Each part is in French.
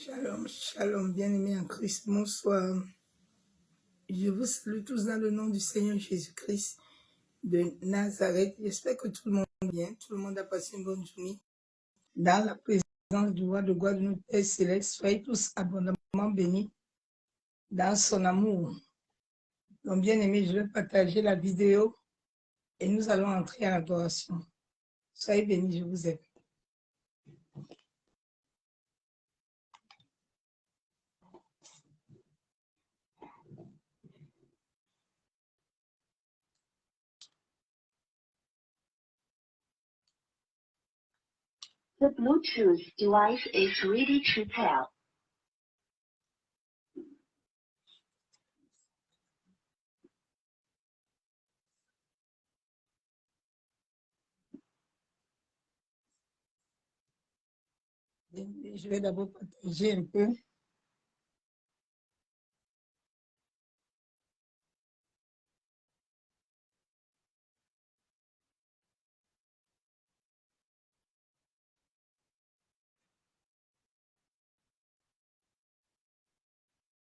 Shalom, shalom, bien-aimés en Christ, bonsoir. Je vous salue tous dans le nom du Seigneur Jésus-Christ de Nazareth. J'espère que tout le monde va bien, tout le monde a passé une bonne journée. Dans la présence du roi de gloire de notre Père Céleste, soyez tous abondamment bénis dans son amour. Donc, bien-aimés, je vais partager la vidéo et nous allons entrer en adoration. Soyez bénis, je vous aime. The Bluetooth device is ready to pair. Je vais d'abord partager un peu.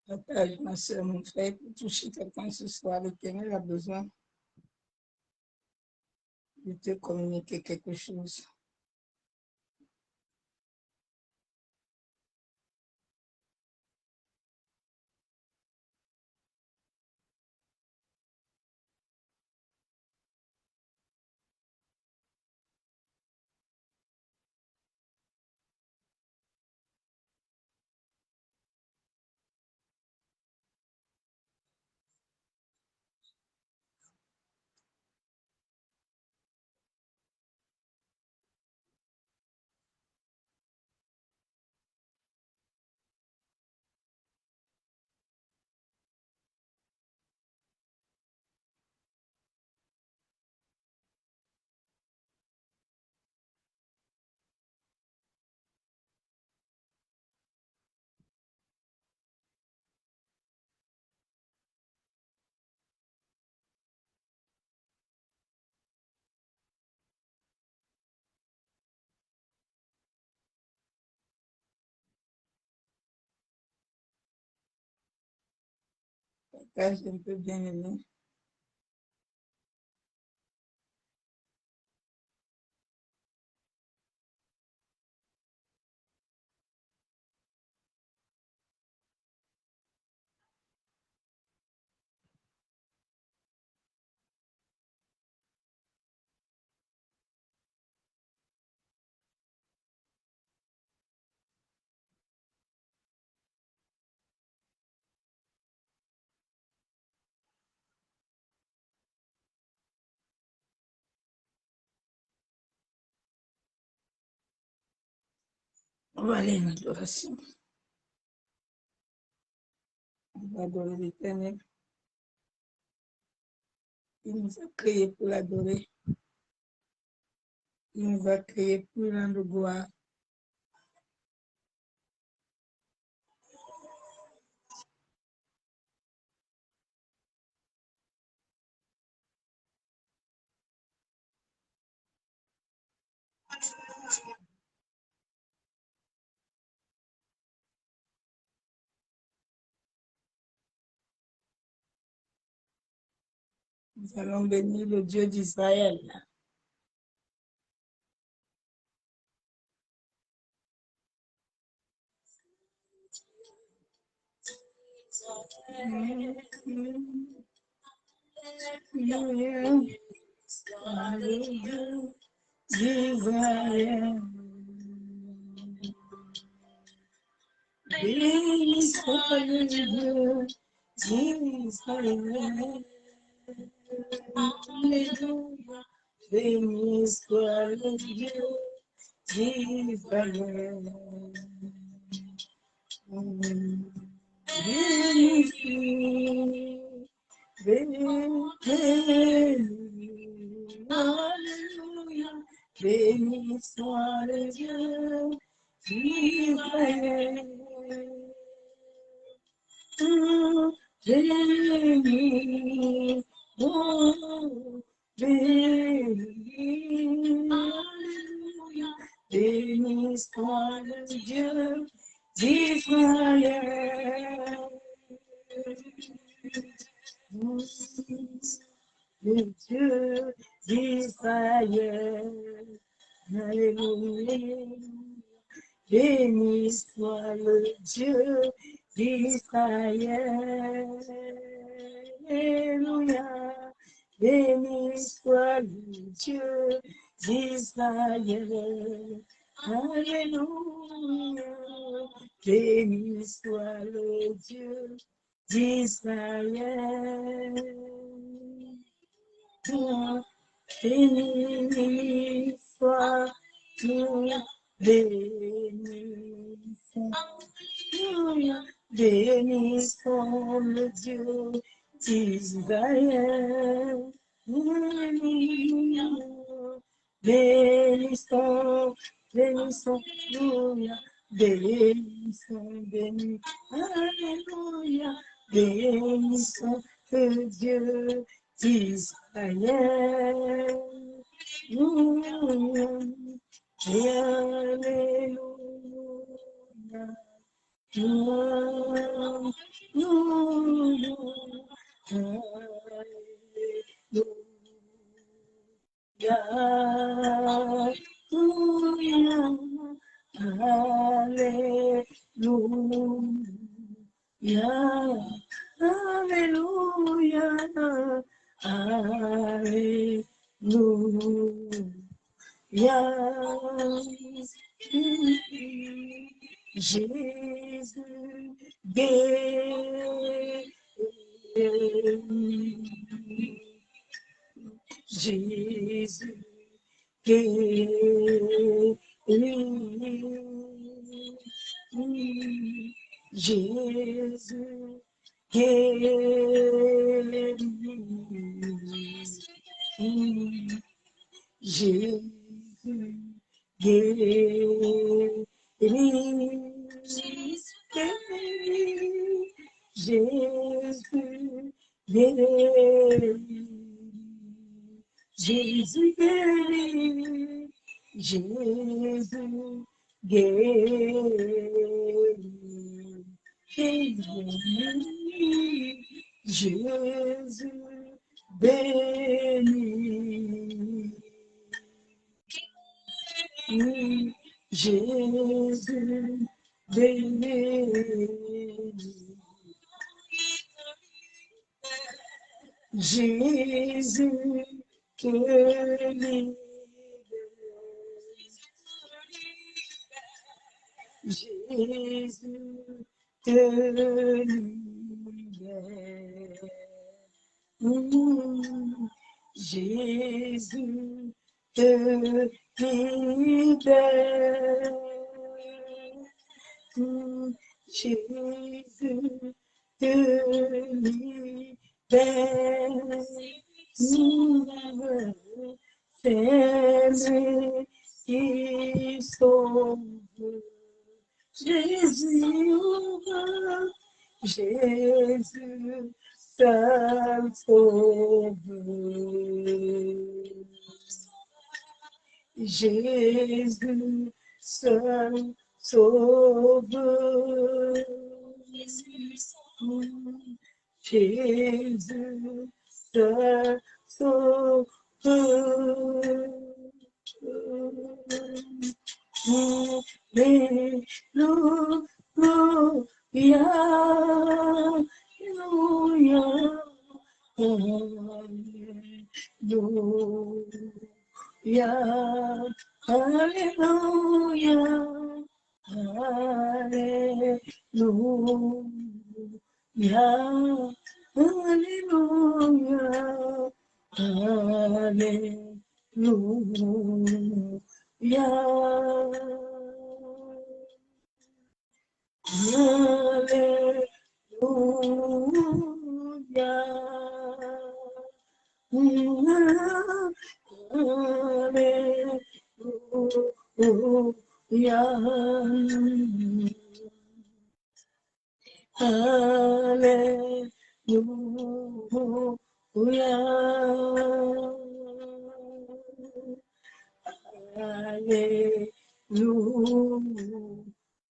Partage, ma soeur, mon frère, pour toucher quelqu'un ce soir. L'Éternel a besoin de te communiquer quelque chose. Partage un peu, bien aimé. On va aller en adoration. On va adorer l'Éternel. Il nous a créés pour l'adorer. Il nous a créés pour rendre gloire. Nous allons bénir le Dieu d'Israël. Béni soit le Dieu d'Israël. Alléluia. Béni soit le Dieu d'Israël. Alléluia. Béni soit le Dieu d'Israël. Béni, oh, béni, alléluia, béni soit le Dieu d'Israël. Le Dieu d'Israël. Alléluia. Béni soit le Dieu d'Israël. Alléluia. Béni soit le Dieu d'Israël. Alléluia. Béni soit le Dieu d'Israël. Béni soit tout, béni soit, béni soit le Dieu d'Israël. Bénissons, bénissons, alléluia, bénissons, béni, alléluia, bénissons le Dieu d'Israël. Alléluia, alléluia, Jésus guérit. Jésus guérit. Jésus guérit. Jésus guérit. Jésus guérit. Jésus guérit. Jésus guérit. Jésus bénit. Jésus bénit. Jésus te libère. Jésus te libère. Jésus te libère. Jésus te libère. C'est lui qui sauve. Jésus, Jésus, seul sauveur. Jésus, seul sauveur. Jésus, seul sauveur. Alléluia, alléluia, alléluia, alléluia, alléluia, alléluia.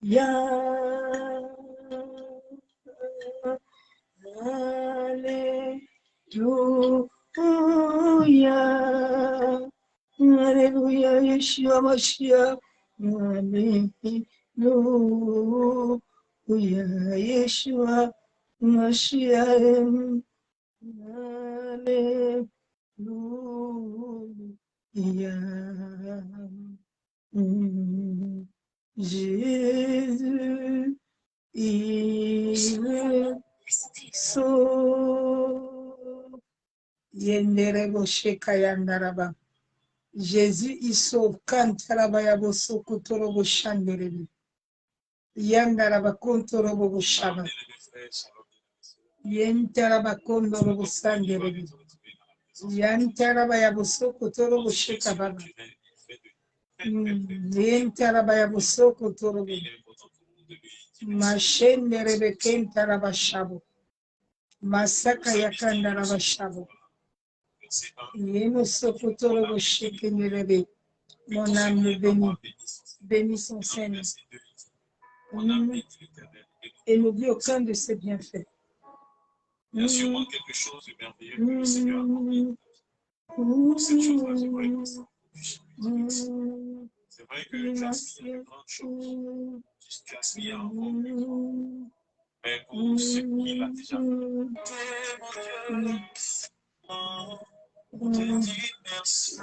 Alléluia. Alléluia, Yeshua Mashiach. Alléluia, Yeshua Mashiach. Alléluia. Jésus, il sauve. Yenderebo shekayandaraba. Jésus, il sauve. Kantaraba yaboso kutorobo shanderebe. Yandaraba kontorobo bushaba. Yentaraba kondorobo sanderebe. Yantaraba yaboso kutorobo shekababa. Yentaraba yaboso kutorobo. Mashenderebe kentaraba shabo. Masaka yakandaraba shabo. Yeno sokotorobo shekenderebe. Mon âme le bénit. Bénis son Seigneur. Et n'oublie aucun de ses bienfaits. Il y a sûrement quelque chose de merveilleux que le Seigneur a promis. Cette chose-là, c'est vrai que ça. C'est vrai que tu as signé de grandes choses. Tu as signé encore plus. Mais pour ce qu'il a déjà fait, on te dit merci.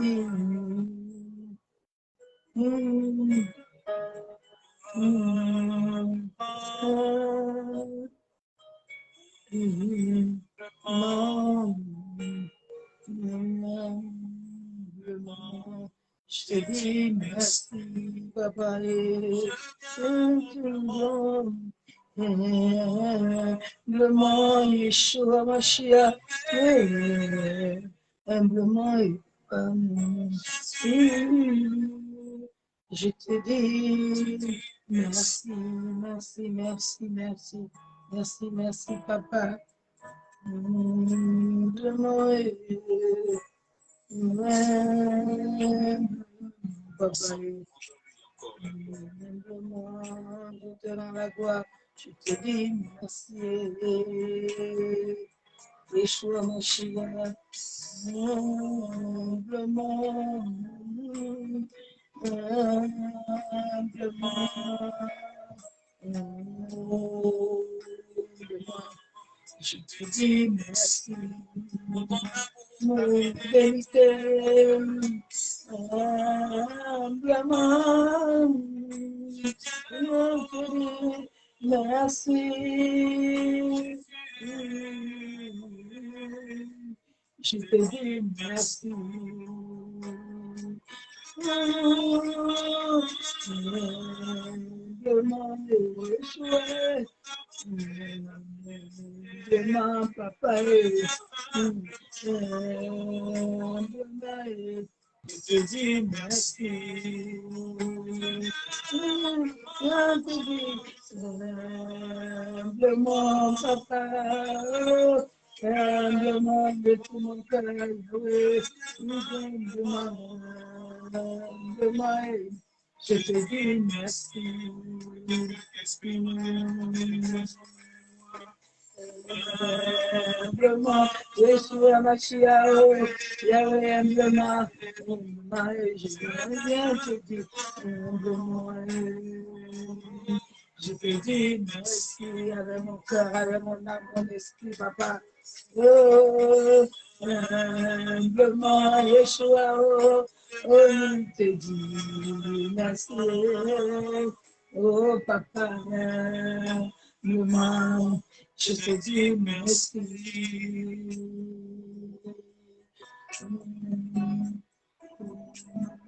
Je te dis merci, papa, humblement, Yeshua Mashiach, humblement, je te dis merci, merci, merci, merci, merci, merci, papa. Humblement, papa, humblement, je te rends la gloire, je te dis merci. Yeshua Mashiach, humblement, je te dis merci. Mon vérité, humblement, merci. Je te dis merci. Demain, papa, je te dis merci. Humblement, papa, humblement de tout mon cœur, humblement, je te dis merci. Humblement, Yeshua Mashiach, Yahweh, humblement, je viens te dire, humblement, je te dis merci avec mon cœur, avec mon âme, mon esprit, papa. Oh, humblement, Yeshua, je te dis merci. Oh, papa, humblement, je te dis merci.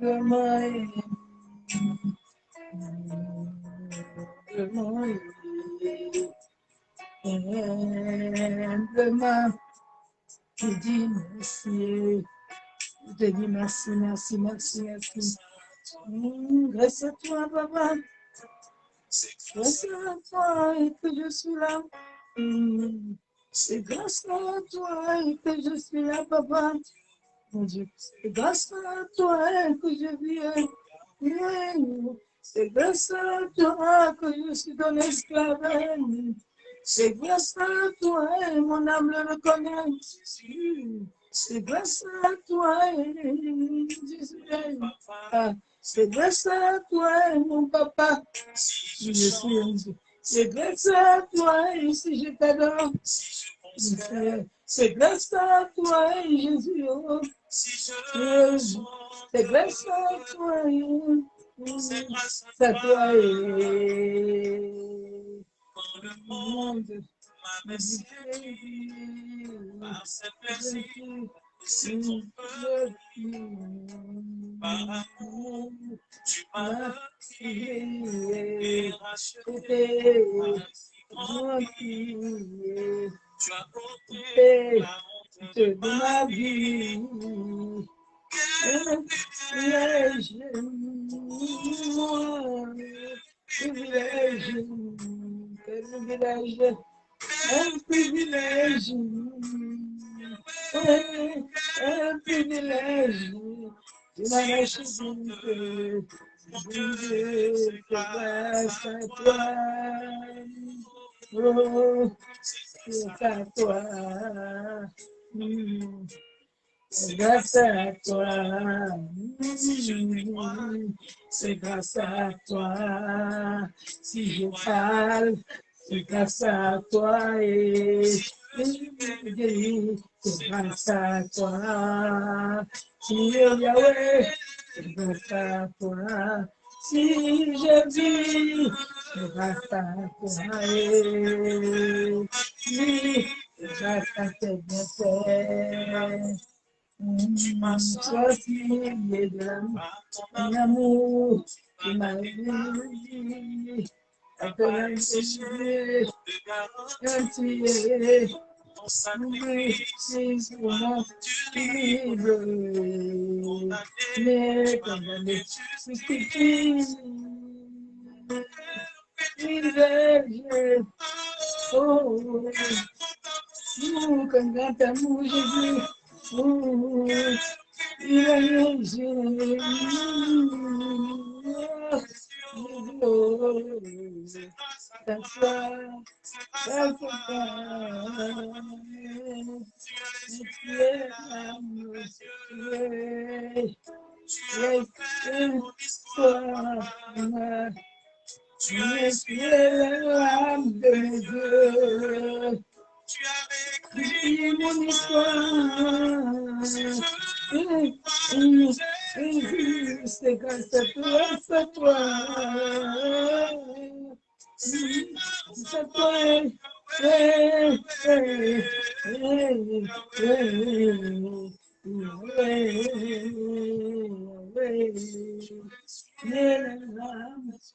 Humblement, je dis merci. Je te dis merci, merci, merci, merci. Grâce à toi, papa. Grâce à toi et que je suis là. C'est grâce à toi et que je suis là, papa. Mon Dieu, c'est grâce à toi que je viens. C'est grâce à toi que je suis ton esclave. C'est grâce à toi, et mon âme le reconnaît. C'est grâce à toi, Jésus. Ah, c'est grâce à toi, mon papa. Je suis. C'est grâce à toi, et si je t'adore. C'est grâce à toi, Jésus. C'est grâce à toi, c'est à toi, le monde m'a baissé par cette merci, c'est ton peuple. Par amour, tu m'as racheté. Tu as ôté la honte de ma vie. Quel privilège, privilège, quel privilège, un privilège, un privilège, tu m'as lâché grâce à toi, oh, c'est à toi, c'est grâce à toi, c'est grâce à toi, si je parle, c'est grâce à toi et c'est grâce à toi, si Yahweh, c'est grâce à toi, si je vis, c'est grâce à toi et c'est grâce à tes bienfaits. tu m'as sorti de ton amour, tu m'as aidé à te laisser entier. ton sacrifice, Mon libre, mais condamné, justifie. Privilège, oh, nous, comme grand amour, Jésus, oh, privilège, tu as essuyé l'âme de mes yeux. tu as Écris mon histoire. C'est grâce à toi, c'est à toi. C'est à toi.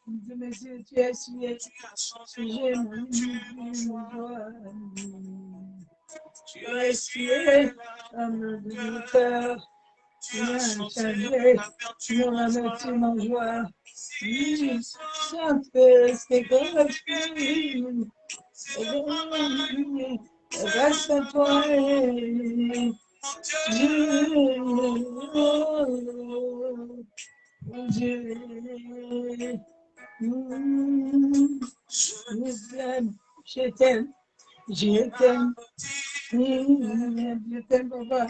De mes yeux, tu as essuyé. J'ai mon tu as essuyé l'âme de mon cœur. Tu as changé mon amertume en joie. Chante, c'est gratuit. Grâce à toi, mon Dieu, je t'aime, je t'aime, je t'aime, papa.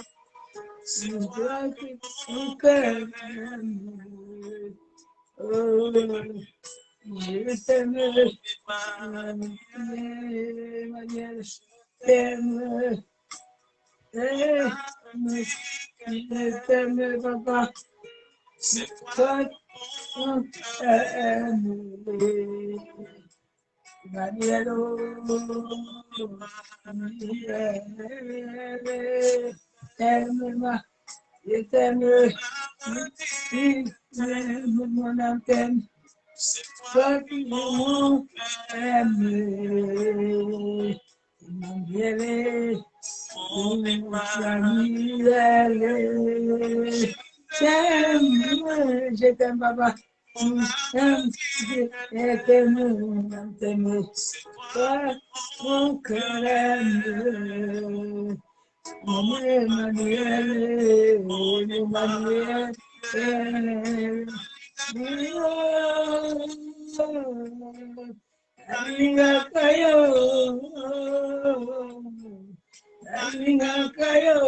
Je dois que ton cœur oh, je t'aime, Emmanuel, je t'aime, je t'aime, papa. C'est toi qui t'aime, Emmanuel, aime-moi, je t'aime, mon âme t'aime. Toi qui m'aimes, Emmanuel, Emmanuel, je t'aime, papa. Je t'aime, toi, mon cœur aime. Emmanuel, Emmanuel, Alinga kayo, alinga kayo,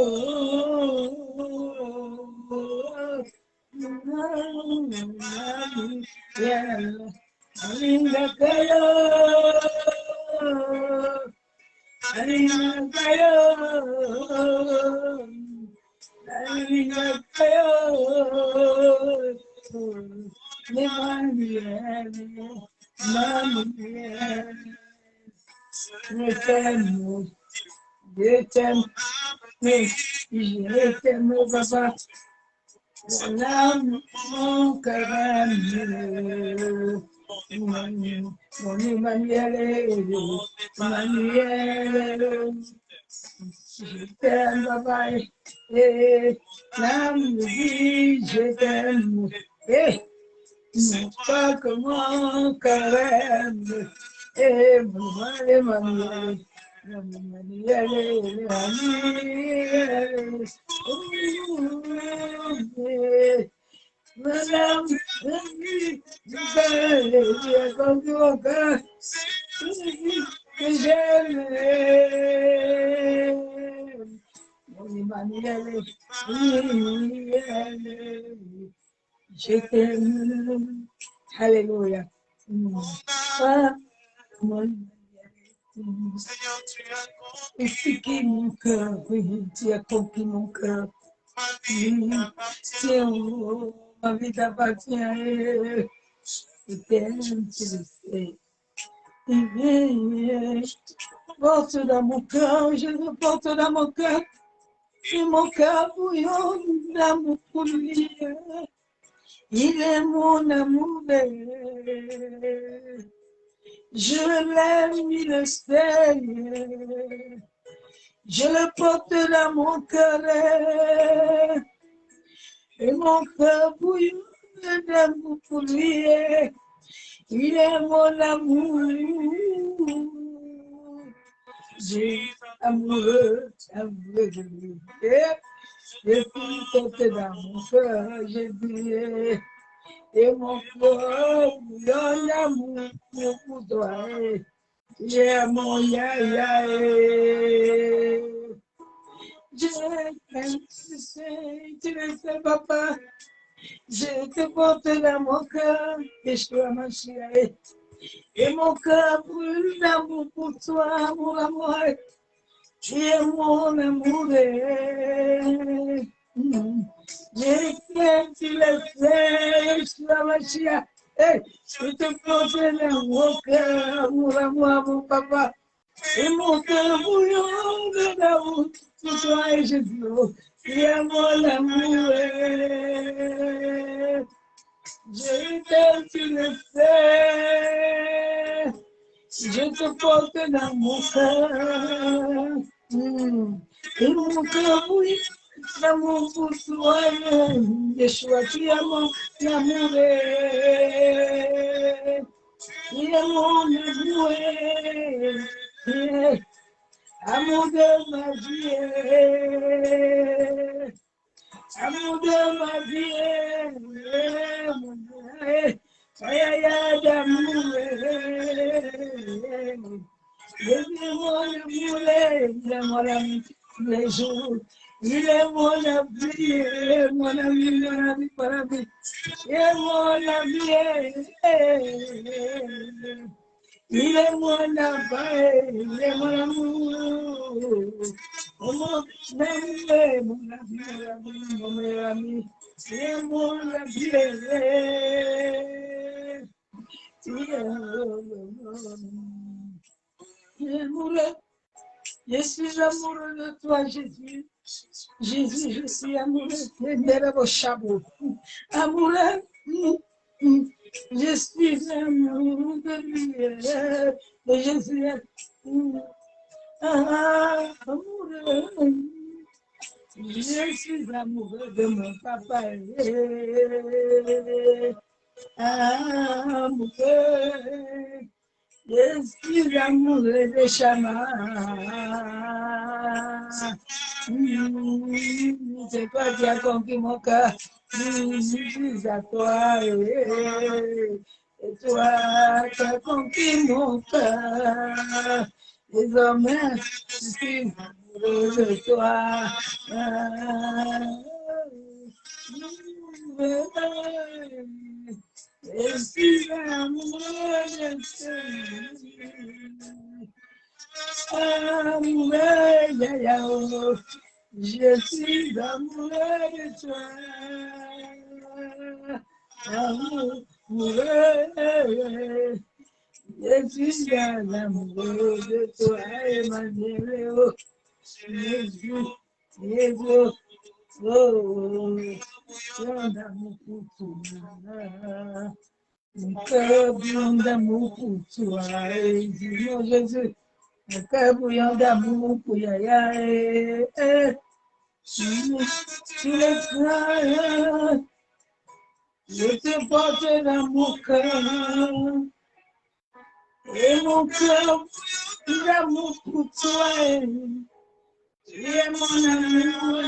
alinga kayo, alinga kayo, alinga kayo, Emmanuel, Emmanuel, je t'aime, je t'aime, je t'aime, papa. L'âme, mon cœur, mon Emmanuel, Emmanuel, je t'aime, papa. Et l'âme me dit, je t'aime. Et non pas que mon cœur aime. Et mon Emmanuel. Madame, que j'aime. Mon Emmanuel, je t'aime. Alléluia. Ah, mon expliquer mon cœur, oui, tu as compris mon cœur. Tiens, ma vie t'appartient. Je t'aime, tu le sais. Porte dans mon cœur, je le porte dans mon cœur. Et mon cœur bouillonne d'amour pour lui. Il est mon amour. Je l'aime, il le sait. Je le porte dans mon cœur. Et mon cœur bouillonne d'amour pour lui. Il est mon amour. J'ai amoureux, amoureux de lui. Je suis porté dans mon cœur, j'ai dit. Et mon cœur bouillonne d'amour pour toi. J'ai mon ya. Je t'aime, tu le sais, papa. Je te porte dans mon cœur, Yeshua Mashiach. Et mon cœur brûle d'amour pour toi, mon amour. Tu es mon amour. Je t'aime, tu le sais, Yeshua Mashiach. Je te porte dans mon cœur, mon amour, mon papa. Et mon cœur bouillonne d'amour pour toi, et je dis, tu es mon amour. Je t'aime, tu le sais. Je te porte dans mon cœur. Et mon cœur bouille d'amour pour toi. Yeshua, tu es mon amour. Tu es mon amour. Amour de ma vie. Amour de ma vie, d'amour, il est mon amour, il est mon ami tous les jours, il est mon ami, mon ami, mon ami, mon ami, il est mon ami, il est mon amour, il est mon amour. Mon ami, c'est mon ami. Je suis amoureux de toi, Jésus. Jésus, je suis amoureux de vos chapeaux. Amoureux, je suis amoureux de lui. Je suis amoureux. Je suis amoureux de mon papa. Amoureux. Je suis amoureux de Chama. C'est toi qui as conquis mon cœur. Je suis à toi. Et toi qui as conquis mon cœur. Désormais, je suis amoureux de toi. Je suis amoureux de toi. Amoureux, je suis amoureux de toi. Amoureux, je suis un amoureux de toi, Emmanuel. Jésus, Jésus, oh, un amour pour toi. Un cœur bouillant d'amour pour toi. Dis-moi, Jésus, un cœur bouillant d'amour pour Yaya. Tu le feras, je te porte dans mon cœur. Et mon cœur, d'amour pour toi, tu es mon amour.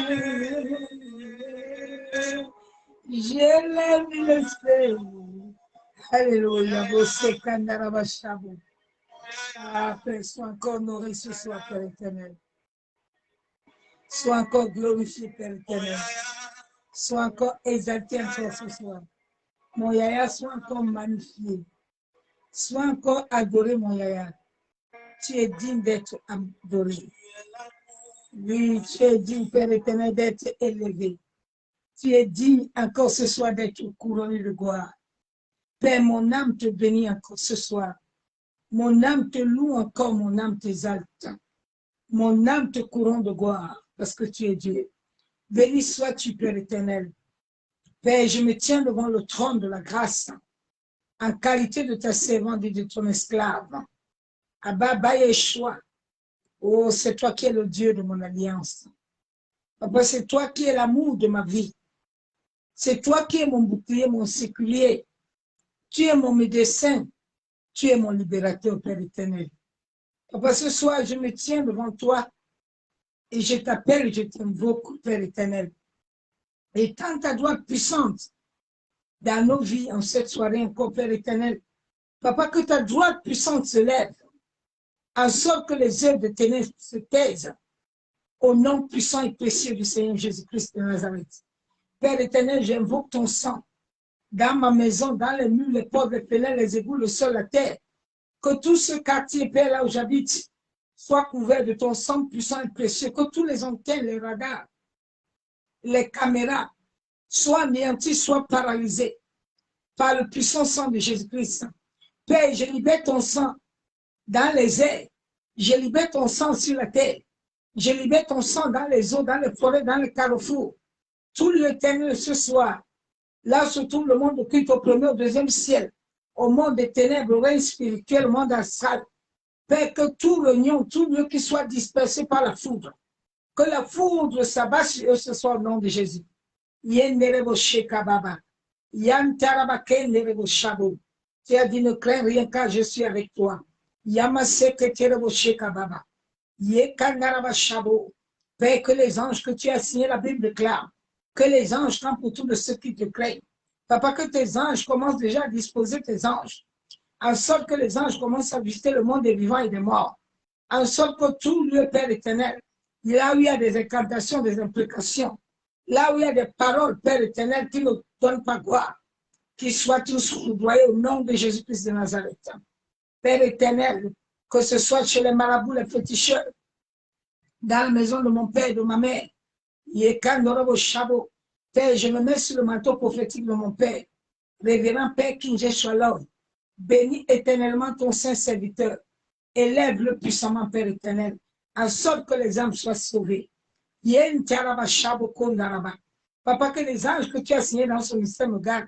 J'élève le ciel. Alléluia, Bossé Kandarabashabo. Ah, Père, sois encore honoré ce soir, Père éternel. Sois encore glorifié, Père éternel. Sois encore exalté encore ce soir. Mon Yaya, sois encore magnifié. Sois encore adoré, mon Yaya. Tu es digne d'être adoré. Oui, tu es digne, Père éternel, d'être élevé. Tu es digne encore ce soir d'être couronné de gloire. Père, mon âme te bénit encore ce soir. Mon âme te loue encore, mon âme t'exalte. Mon âme te couronne de gloire parce que tu es Dieu. Béni sois-tu, Père éternel. Père, je me tiens devant le trône de la grâce en qualité de ta servante et de ton esclave. Abba Yeshua. Oh, c'est toi qui es le Dieu de mon alliance. Papa, c'est toi qui es l'amour de ma vie. C'est toi qui es mon bouclier, mon séculier. Tu es mon médecin. Tu es mon libérateur, Père éternel. Papa, ce soir, je me tiens devant toi et je t'appelle et je t'invoque, Père éternel. Et tant ta droite puissante dans nos vies en cette soirée encore, Père éternel. Papa, que ta droite puissante se lève, en sorte que les œuvres de ténèbres se taisent au nom puissant et précieux du Seigneur Jésus-Christ de Nazareth. Père éternel, j'invoque ton sang dans ma maison, dans les murs, les portes, les fenêtres, les égouts, le sol, la terre. Que tout ce quartier, Père, là où j'habite, soit couvert de ton sang puissant et précieux. Que tous les antennes, les radars, les caméras soient anéantis, soient paralysés par le puissant sang de Jésus-Christ. Père, je libère ton sang dans les airs. Je libère ton sang sur la terre. Je libère ton sang dans les eaux, dans les forêts, dans les carrefours. Tout l'éternel ce soir, là se trouve le monde occulte au premier, au deuxième ciel, au monde des ténèbres, au règne spirituel, au monde astral. Père, que tout l'union, tout lieu qui soit dispersé par la foudre, que la foudre s'abat sur eux ce soir au nom de Jésus. Yenderebo Shekababa. Yantarabake Shabo. Tu as dit ne crains rien car je suis avec toi. Yamaseke Terebo Shekababa. Yekandaraba Shabo. Père, que les anges que tu as signés, la Bible déclare, que les anges campent autour de ceux qui te craignent. Papa, que tes anges commencent déjà à disposer tes anges, en sorte que les anges commencent à visiter le monde des vivants et des morts, en sorte que tout lieu, Père éternel, là où il y a des incantations, des implications, là où il y a des paroles, Père éternel, qui ne donnent pas gloire, qu'ils soient tous foudroyés au nom de Jésus-Christ de Nazareth. Père éternel, que ce soit chez les marabouts, les féticheurs, dans la maison de mon père et de ma mère, Père, je me mets sur le manteau prophétique de mon père, révérend Père Kinje Shalom. Bénis éternellement ton saint serviteur. Élève-le puissamment, Père éternel, en sorte que les âmes soient sauvées. Papa, que les anges que tu as signés dans ce mystère me gardent,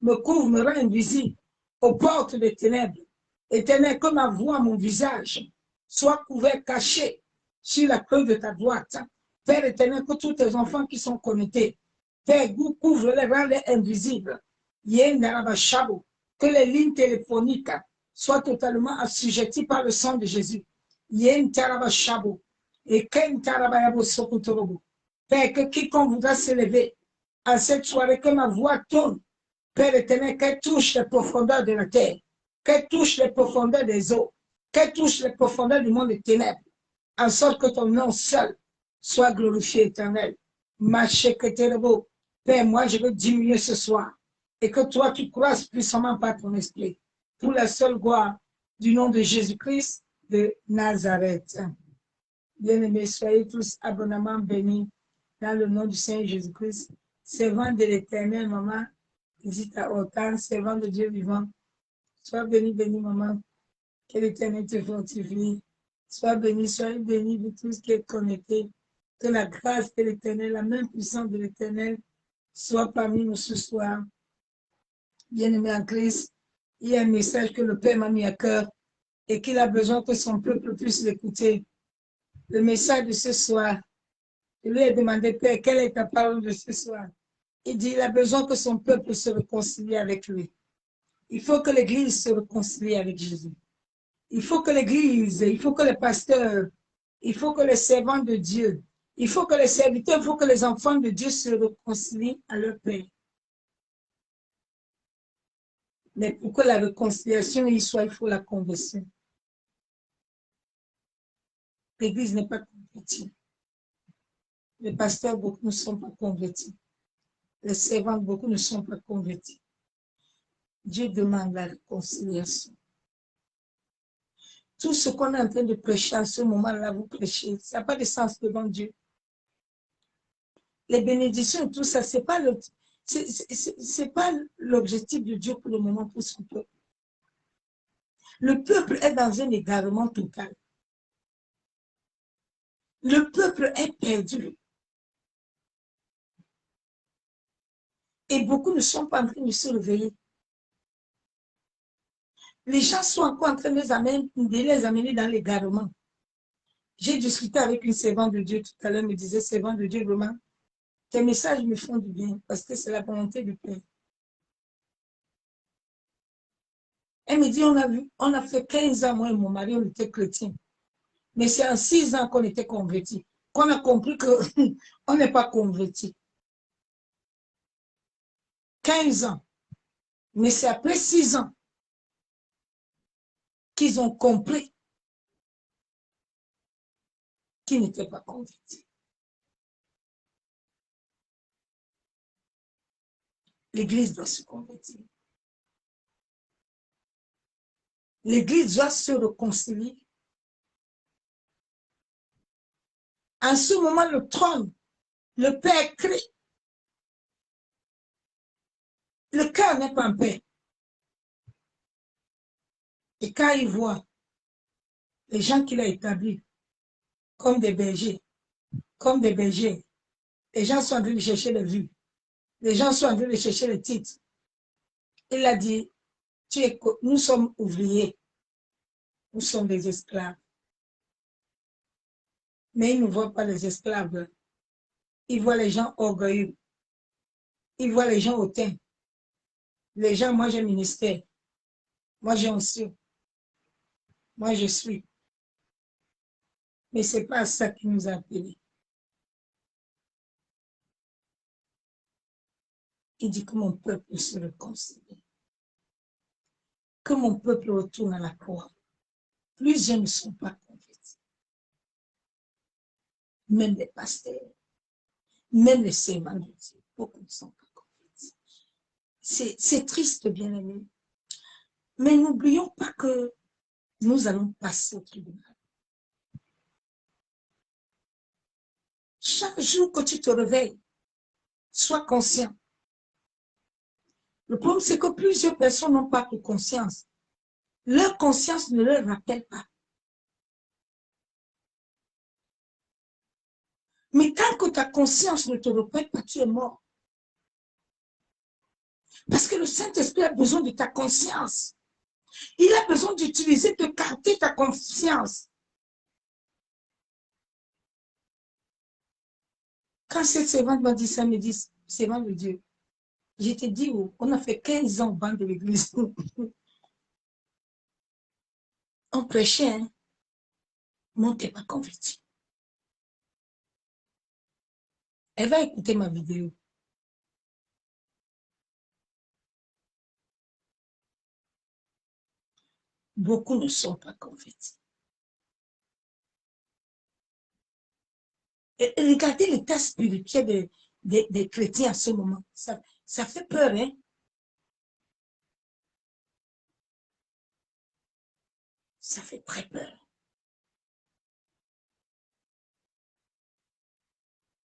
me couvrent, me rendent invisible aux portes des ténèbres. Éternel, que ma voix, mon visage soit couvert, caché sur la creux de ta droite. Père éternel, que tous tes enfants qui sont connectés, Père, couvre-les, rends-les invisibles. Que les lignes téléphoniques soient totalement assujetties par le sang de Jésus. Et Kentarabayabo Sokotorobo. Père, que quiconque voudra s'élever à cette soirée, que ma voix tourne, Père éternel, qu'elle touche les profondeurs de la terre, qu'elle touche les profondeurs des eaux, qu'elle touche les profondeurs du monde des ténèbres, en sorte que ton nom seul soit glorifié, éternel. Macheketerebo. Père, moi, je veux diminuer ce soir et que toi, tu croises puissamment par ton esprit pour la seule gloire du nom de Jésus-Christ de Nazareth. Bien-aimés, soyez tous abondamment bénis dans le nom du Seigneur Jésus-Christ. Servant de l'Éternel, maman, visite à Autan, servant de Dieu vivant. Sois béni, béni, maman. Que l'Éternel te fortifie. Sois béni, soyez béni de tout ce qui est connecté. Que la grâce de l'Éternel, la même puissance de l'Éternel soit parmi nous ce soir. Bien-aimé en Christ, il y a un message que le Père m'a mis à cœur et qu'il a besoin que son peuple puisse l'écouter. Le message de ce soir, je lui ai demandé, Père, quelle est ta parole de ce soir? Il dit, il a besoin que son peuple se réconcilie avec lui. Il faut que l'Église se réconcilie avec Jésus. Il faut que l'Église, il faut que les pasteurs, il faut que les servants de Dieu, il faut que les serviteurs, il faut que les enfants de Dieu se réconcilient à leur Père. Mais pour que la réconciliation y soit, il faut la conversion. L'Église n'est pas convertie. Les pasteurs, beaucoup ne sont pas convertis. Les servants, beaucoup ne sont pas convertis. Dieu demande la réconciliation. Tout ce qu'on est en train de prêcher à ce moment-là, vous prêchez, ça n'a pas de sens devant Dieu. Les bénédictions, tout ça, c'est pas l'objectif de Dieu pour le moment pour son peuple. Le peuple est dans un égarement total. Le peuple est perdu. Et beaucoup ne sont pas en train de se réveiller. Les gens sont encore en train de les amener dans l'égarement. J'ai discuté avec une servante de Dieu tout à l'heure, me disait, servante de Dieu, vraiment, tes messages me font du bien parce que c'est la volonté du Père. Elle me dit, on a fait 15 ans, moi et mon mari, on était chrétiens. Mais c'est en 6 ans qu'on était convertis, qu'on a compris qu'on n'est pas convertis. 15 ans. Mais c'est après 6 ans qu'ils ont compris qu'ils n'étaient pas convertis. L'Église doit se convertir. L'Église doit se réconcilier. En ce moment, le trône, le Père crie. Le cœur n'est pas en paix. Et quand il voit les gens qu'il a établis comme des bergers, les gens sont en train de chercher les vues, les gens sont en train de chercher les titres. Il a dit, nous sommes ouvriers, nous sommes des esclaves. Mais il ne voit pas les esclaves. Il voit les gens orgueilleux. Il voit les gens hautains. Les gens, moi j'ai ministère. Moi j'ai onction. Moi je suis. Mais ce n'est pas ça qui nous a appelés. Il dit que mon peuple se réconcilie. Que mon peuple retourne à la croix. Plusieurs ne sont pas convertis. Même les pasteurs, même les servants de Dieu, beaucoup ne sont pas convertis. C'est triste, bien-aimés. Mais n'oublions pas que nous allons passer au tribunal. Chaque jour que tu te réveilles, sois conscient. Le problème, c'est que plusieurs personnes n'ont pas de conscience. Leur conscience ne leur rappelle pas. Mais tant que ta conscience ne te rappelle pas, tu es mort. Parce que le Saint-Esprit a besoin de ta conscience. Il a besoin d'utiliser, de capter ta conscience. Quand cette servante m'a dit ça, me dit, servant de Dieu, je t'ai dit, on a fait 15 ans au banc de l'église. On prêchait, hein, mais on n'était pas converti. Elle va écouter ma vidéo. Beaucoup ne sont pas convertis. Et regardez l'état spirituel des chrétiens à ce moment. Ça fait peur, hein? Ça fait très peur.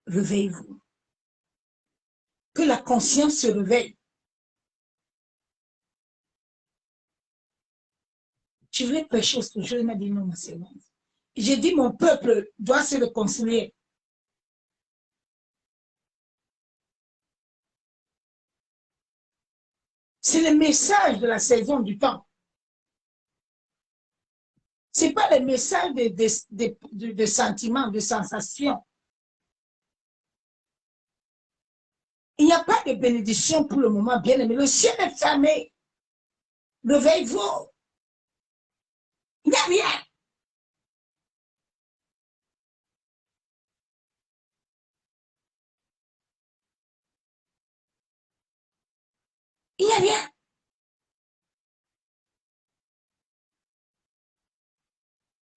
Réveillez-vous. Que la conscience se réveille. Tu voulais prêcher ce jour, il m'a dit non, ma servante. J'ai dit mon peuple doit se réconcilier. C'est le message de la saison du temps. Ce n'est pas le message de sentiments, de sensations. Il n'y a pas de bénédiction pour le moment, bien aimé. Le ciel est fermé. Réveillez-vous. Il n'y a rien. Il n'y a rien.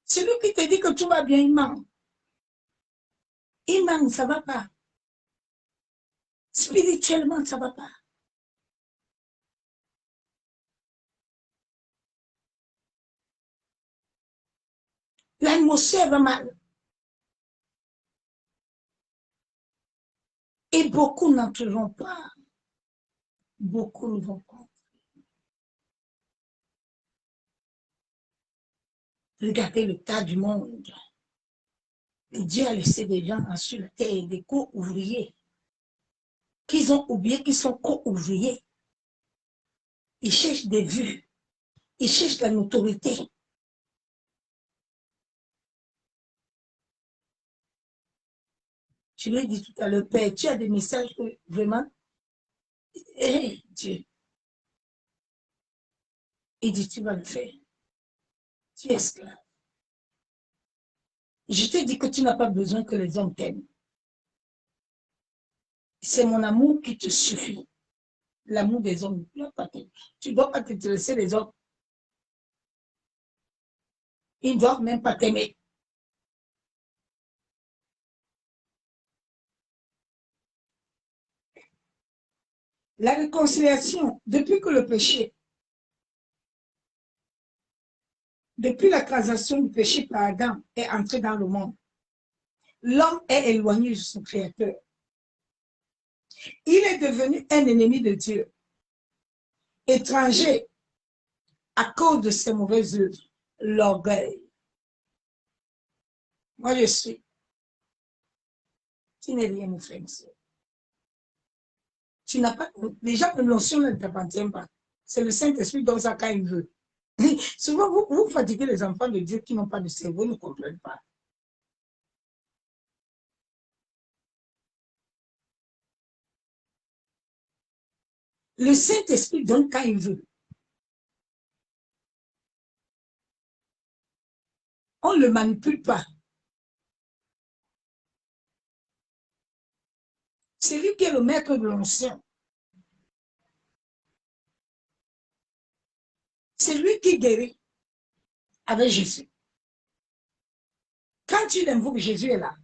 Celui qui te dit que tout va bien, il ment. Il ment, ça ne va pas. Spirituellement, ça ne va pas. L'atmosphère va mal. Et beaucoup n'entreront pas. Beaucoup ne vont pas. Regardez le tas du monde. Et Dieu a laissé des gens sur la terre, des co-ouvriers, qu'ils ont oublié qu'ils sont co-ouvriers. Ils cherchent des vues. Ils cherchent la notoriété. Je l'ai dit tout à l'heure, Père, tu as des messages que vraiment, Dieu, il dit, tu vas le faire. Tu es esclave. Je te dis que tu n'as pas besoin que les hommes t'aiment. C'est mon amour qui te suffit. L'amour des hommes. Tu ne dois pas t'intéresser les hommes. Ils ne doivent même pas t'aimer. La réconciliation, depuis que le péché, depuis la création du péché par Adam est entré dans le monde, l'homme est éloigné de son Créateur. Il est devenu un ennemi de Dieu, étranger à cause de ses mauvaises œuvres, l'orgueil. Moi, je suis. Tu n'es rien, mon frère. Tu n'as pas. Les gens de notion ne t'appartiennent pas. C'est le Saint-Esprit dans ça quand il veut. Souvent, vous fatiguez les enfants de Dieu qui n'ont pas de cerveau, ne comprennent pas. Le Saint-Esprit donne quand il veut. On ne le manipule pas. C'est lui qui est le maître de l'ancien. C'est lui qui guérit avec Jésus. Quand tu l'invoques, Jésus est là.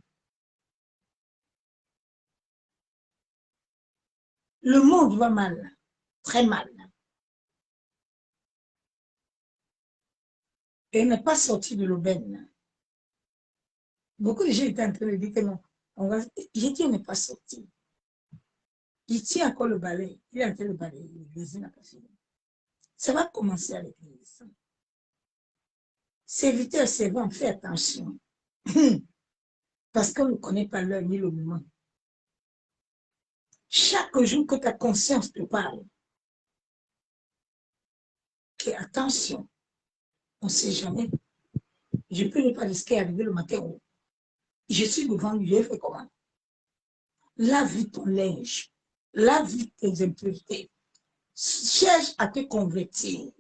Le monde va mal, très mal. Et il n'est pas sorti de l'aubaine. Beaucoup de gens étaient en train de dire que non. J'ai dit, on n'est pas sorti. Il tient encore le balai. Il est en train de balayer. L'église n'a pas fini. Ça va commencer avec l'église. Serviteurs, servants, fais attention. Parce qu'on ne connaît pas l'heure ni le moment. Chaque jour que ta conscience te parle, et attention, on ne sait jamais. Je peux ne pas risquer d'arriver le matin. Je suis devant lui, je fais comment? Lave ton linge, lave tes impuretés, cherche à te convertir.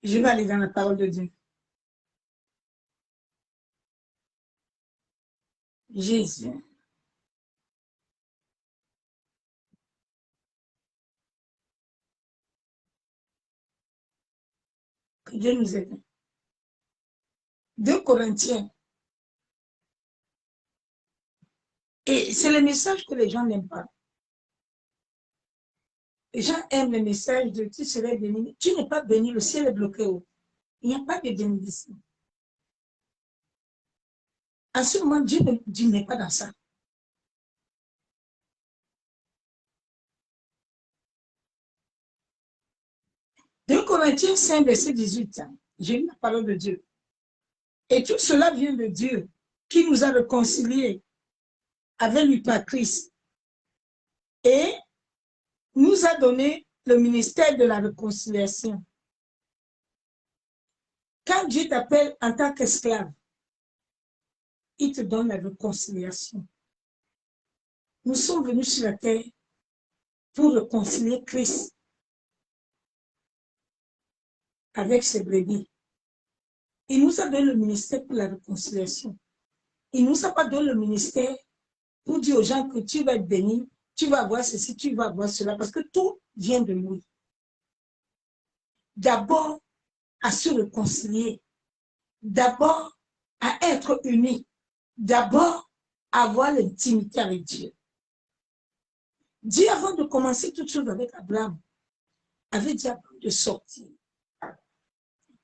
Je vais aller dans la parole de Dieu. Jésus. Que Dieu nous aide. 2 Corinthiens. Et c'est le message que les gens n'aiment pas. Les gens aiment le message de tu serais béni. Tu n'es pas béni, le ciel est bloqué. Il n'y a pas de bénédiction. En ce moment, Dieu n'est pas dans ça. Deux Corinthiens 5, verset 18. J'ai lu la parole de Dieu. Et tout cela vient de Dieu, qui nous a réconciliés avec lui par Christ et nous a donné le ministère de la réconciliation. Quand Dieu t'appelle en tant qu'esclave, il te donne la réconciliation. Nous sommes venus sur la terre pour réconcilier Christ avec ses brebis. Il nous a donné le ministère pour la réconciliation. Il ne nous a pas donné le ministère pour dire aux gens que tu vas être béni, tu vas avoir ceci, tu vas avoir cela, parce que tout vient de lui. D'abord, à se réconcilier. D'abord, à être unis. D'abord, à avoir l'intimité avec Dieu. Dieu, avant de commencer toute chose avec Abraham, avait dit à Abraham de sortir.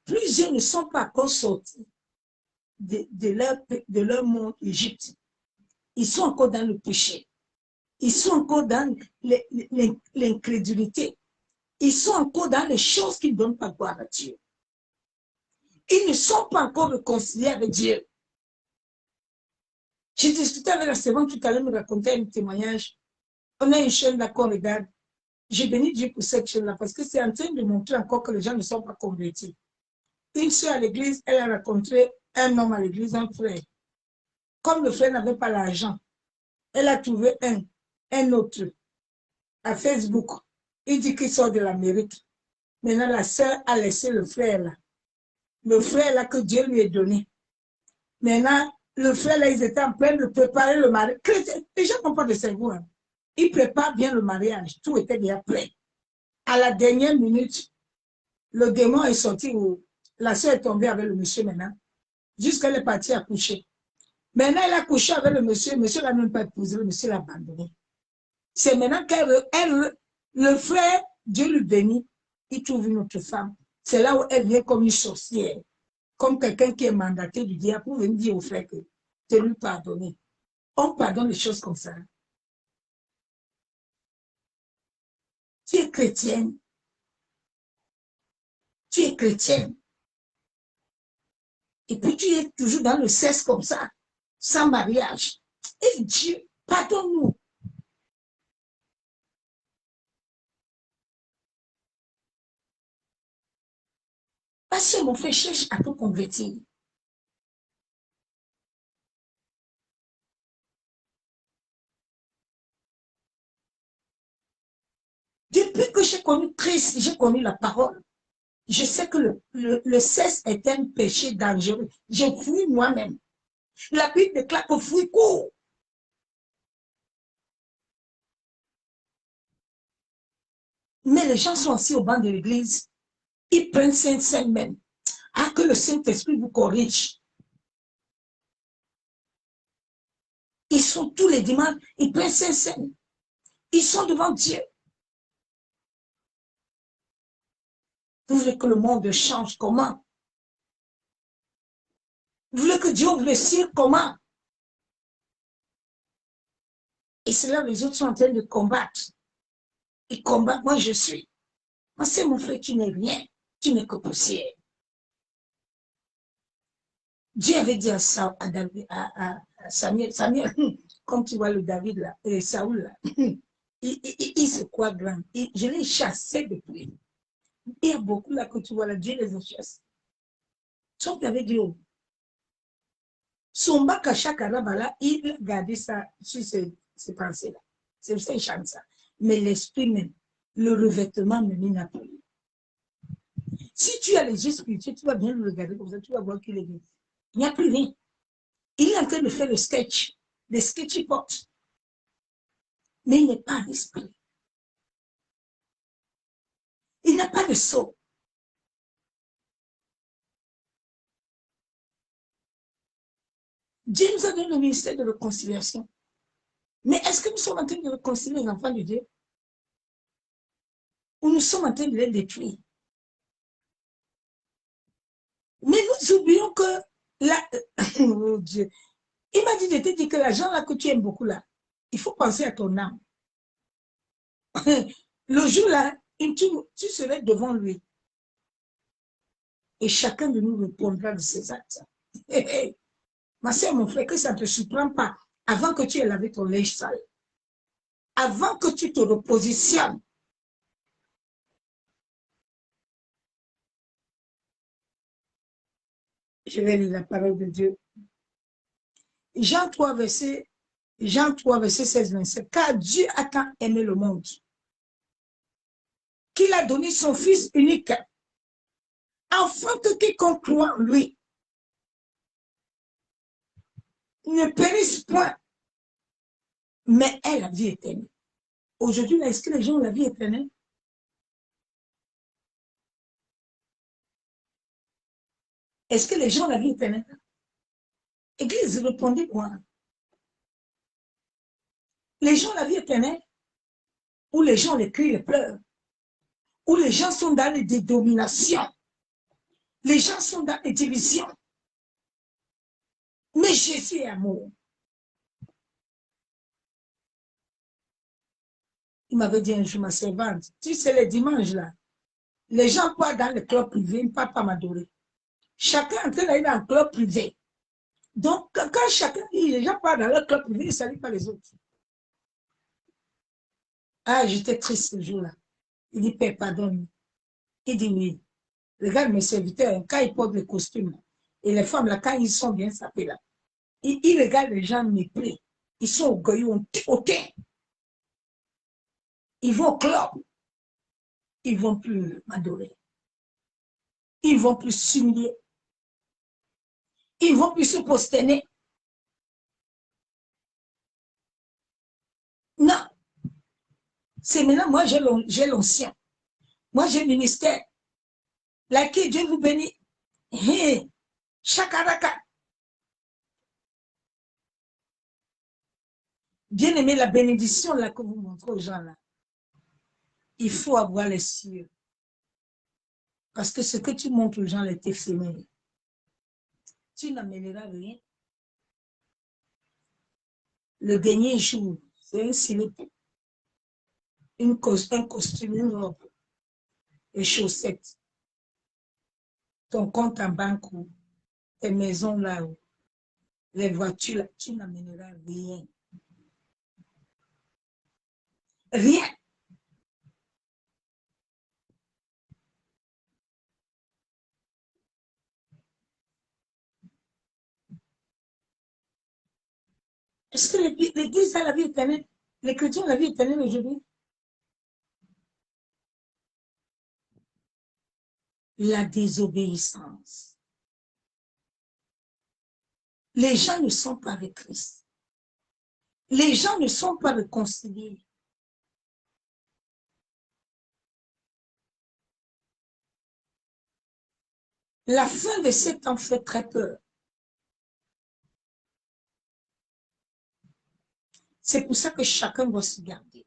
Plusieurs ne sont pas encore sortis de leur monde Égypte. Ils sont encore dans le péché. Ils sont encore dans l'incrédulité. Ils sont encore dans les choses qui ne donnent pas gloire à Dieu. Ils ne sont pas encore réconciliés avec Dieu. J'ai discuté avec la servante tout à l'heure, me raconter un témoignage. On a une chaîne là qu'on regarde. J'ai béni Dieu pour cette chaîne-là parce que c'est en train de montrer encore que les gens ne sont pas convertis. Une soeur à l'église, elle a rencontré un homme à l'église, un frère. Comme le frère n'avait pas l'argent, elle a trouvé un autre à Facebook. Il dit qu'il sort de l'Amérique. Maintenant, la sœur a laissé le frère là. Le frère là que Dieu lui a donné. Maintenant, le frère là, ils étaient en train de préparer le mariage. Les gens n'ont pas de cerveau. Hein. Ils préparent bien le mariage. Tout était bien prêt. À la dernière minute, le démon est sorti où la sœur est tombée avec le monsieur maintenant. Jusqu'elle est partie accoucher. Maintenant, elle a couché avec le monsieur n'a même pas épousé, le monsieur l'a abandonné. C'est maintenant le frère, Dieu lui bénit, il trouve une autre femme. C'est là où elle vient comme une sorcière, comme quelqu'un qui est mandaté du diable pour venir dire au frère que tu lui pardonné. On pardonne les choses comme ça. Tu es chrétienne. Tu es chrétienne. Et puis tu es toujours dans le sexe comme ça, sans mariage. Et Dieu, pardonne-nous. Parce que mon frère cherche à te convertir. Depuis que j'ai connu Christ, j'ai connu la parole. Je sais que le sexe est un péché dangereux. Je fuis moi-même. La Bible déclare que fuis court. Mais les gens sont assis au banc de l'église. Ils prennent Saint même. Ah, que le Saint-Esprit vous corrige. Ils sont tous les dimanches, ils prennent Saint. Ils sont devant Dieu. Vous voulez que le monde change comment? Vous voulez que Dieu vous le signe comment? Et c'est là que les autres sont en train de combattre. Ils combattent, moi je suis. Moi c'est mon frère, tu n'es rien, tu n'es que poussière. Dieu avait dit à Samuel, comme tu vois le David là, et Saoul là, il se croit grand. Je l'ai chassé depuis. Il y a beaucoup là que tu vois là, Dieu les a chassés. Sauf qu'avec Dieu, son bac à chaque arabe là, il a gardé ça sur ses pensées là. C'est ça, il chante ça. Mais l'esprit même, le revêtement même, il n'a pas eu. Si tu as les yeux spirituels, tu vas bien le regarder comme ça, tu vas voir qu'il est bien. Il n'y a plus rien. Il est en train de faire le sketch, des sketchy pots. Mais il n'est pas un esprit. Il n'a pas de sceau. Dieu nous a donné le ministère de réconciliation. Mais est-ce que nous sommes en train de réconcilier les enfants de Dieu? Ou nous sommes en train de les détruire? Mais nous oublions que là, oh Dieu, il m'a dit de te dire que l'argent là que tu aimes beaucoup là, il faut penser à ton âme. Le jour là, tu serais devant lui. Et chacun de nous répondra de ses actes. Ma soeur, mon frère, que ça ne te surprend pas avant que tu aies lavé ton linge sale. Avant que tu te repositionnes. Je vais lire la parole de Dieu. Jean 3, verset 16-27. Car Dieu a tant aimé le monde qu'il a donné son Fils unique, afin que quiconque croit en lui ne périsse point, mais ait la vie éternelle. Aujourd'hui, est-ce que les gens ont la vie éternelle? Est-ce que les gens ont la vie éternelle? Église, répondez-moi. Les gens ont la vie éternelle? Ou les gens les crient, les pleurent? Ou les gens sont dans les dédominations? Les gens sont dans les divisions? Mais Jésus est amour. Il m'avait dit un jour, ma servante, tu sais, les dimanches là, les gens partent dans le club privé, ils ne partent pas m'adorer. Chacun est en train d'aller dans le club privé. Donc, quand chacun, les gens partent dans le club privé, ils ne saluent pas les autres. Ah, j'étais triste ce jour-là. Il dit, Père, pardonne. Il dit oui. Regarde mes serviteurs, quand ils portent les costumes, et les femmes, là, quand ils sont bien sapés, là, ils regardent les gens mépris. Ils sont orgueilleux, hautains. Ils vont au club. Ils ne vont plus m'adorer. Ils ne vont plus s'humilier. Ils ne vont plus se prosterner. Non. C'est maintenant, moi, j'ai l'ancien. Moi, j'ai le ministère. Là, que Dieu vous bénit. Hey, chakaraka. Bien aimé, la bénédiction là que vous montrez aux gens là, il faut avoir les cieux. Parce que ce que tu montres aux gens, est éphémère. Tu n'amèneras rien. Le dernier jour, c'est un slip, un costume, une robe, les chaussettes, ton compte en banque, tes maisons là, les voitures là, tu n'amèneras rien. Rien. Est-ce que l'Église a la vie éternelle? Les chrétiens ont la vie éternelle aujourd'hui? La désobéissance. Les gens ne sont pas avec Christ. Les gens ne sont pas réconciliés. La fin de ces temps fait très peur. C'est pour ça que chacun doit se garder.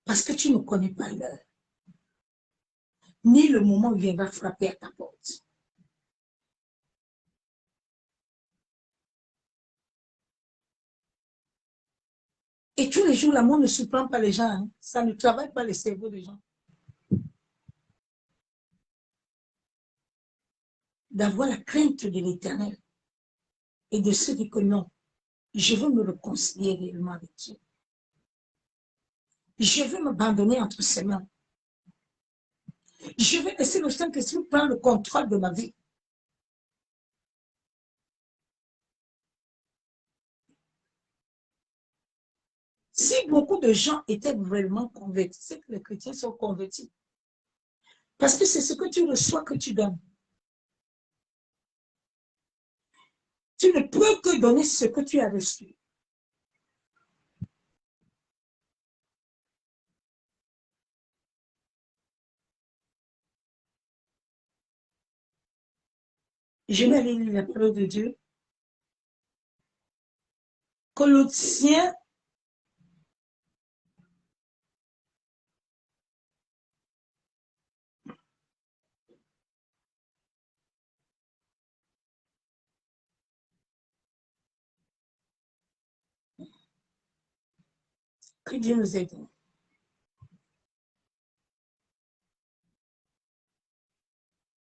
Parce que tu ne connais pas l'heure. Ni le moment où il viendra frapper à ta porte. Et tous les jours, l'amour ne surprend pas les gens. Hein. Ça ne travaille pas les cerveaux des gens. D'avoir la crainte de l'Éternel et de se dire que non, je veux me réconcilier réellement avec Dieu. Je veux m'abandonner entre ses mains. Je vais laisser le Saint-Esprit prendre le contrôle de ma vie. Si beaucoup de gens étaient vraiment convertis, c'est que les chrétiens sont convertis. Parce que c'est ce que tu reçois que tu donnes. Tu ne peux que donner ce que tu as reçu. Je vais aller lire la parole de Dieu. Colossiens, que Dieu nous aide.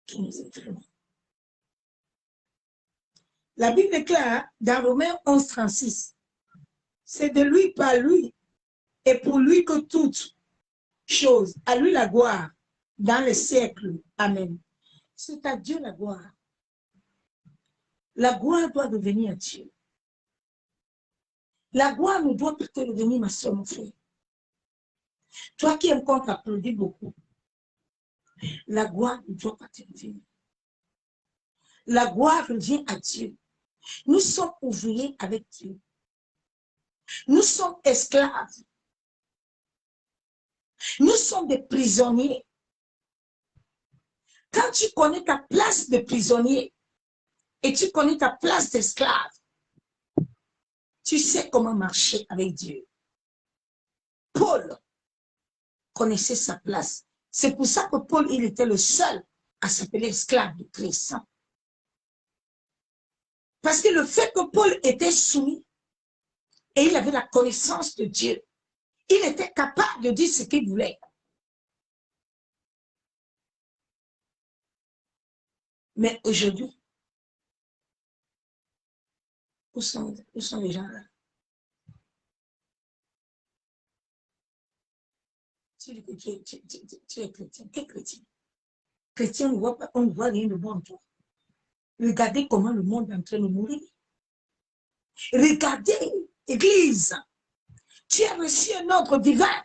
Qu'il nous aide vraiment. La Bible déclare dans Romains 11, 36, c'est de lui, par lui, et pour lui que toutes choses, à lui la gloire, dans les siècles. Amen. C'est à Dieu la gloire. La gloire doit revenir à Dieu. La gloire ne doit plus te revenir, ma soeur, mon frère. Toi qui aimes qu'on t'applaudit beaucoup, la gloire ne doit pas te revenir. La gloire revient à Dieu. Nous sommes ouvriers avec Dieu. Nous sommes esclaves. Nous sommes des prisonniers. Quand tu connais ta place de prisonnier et tu connais ta place d'esclave, tu sais comment marcher avec Dieu. Paul connaissait sa place. C'est pour ça que Paul, il était le seul à s'appeler esclave de Christ. Parce que le fait que Paul était soumis et il avait la connaissance de Dieu, il était capable de dire ce qu'il voulait. Mais aujourd'hui, où sont les gens là? Tu es chrétien. Quel chrétien? Chrétien, on ne voit rien de bon en toi. Regardez comment le monde est en train de mourir. Regardez, Église, tu as reçu un ordre divin.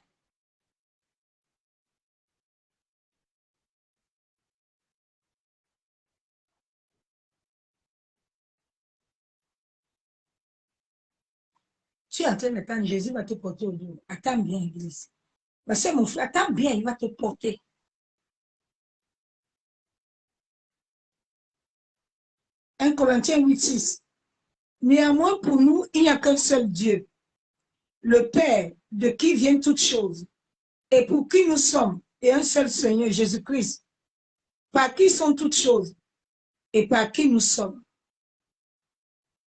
Tu es en train d'attendre, Jésus va te porter au dos. Attends bien, Église. Parce que mon frère, attends bien, il va te porter. 1 Corinthiens 8, 6. Néanmoins, pour nous, il n'y a qu'un seul Dieu, le Père, de qui viennent toutes choses, et pour qui nous sommes, et un seul Seigneur, Jésus-Christ, par qui sont toutes choses, et par qui nous sommes.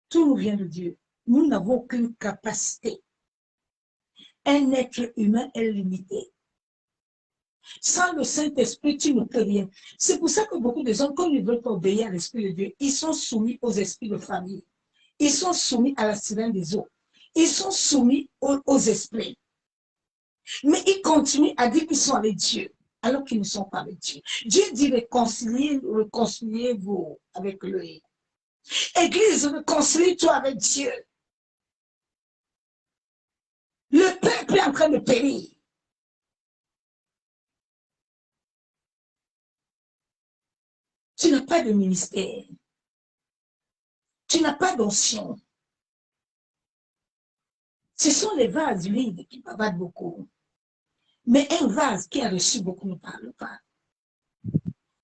Tout nous vient de Dieu. Nous n'avons aucune capacité. Un être humain est limité. Sans le Saint-Esprit, tu ne peux rien. C'est pour ça que beaucoup de gens, quand ils veulent obéir à l'Esprit de Dieu, ils sont soumis aux esprits de famille. Ils sont soumis à la sirène des eaux. Ils sont soumis aux esprits. Mais ils continuent à dire qu'ils sont avec Dieu, alors qu'ils ne sont pas avec Dieu. Dieu dit réconciliez-vous avec lui. Église, réconcilie-toi avec Dieu. Le peuple est en train de périr. Tu n'as pas de ministère. Tu n'as pas d'onction. Ce sont les vases vides qui bavardent beaucoup. Mais un vase qui a reçu beaucoup ne parle pas.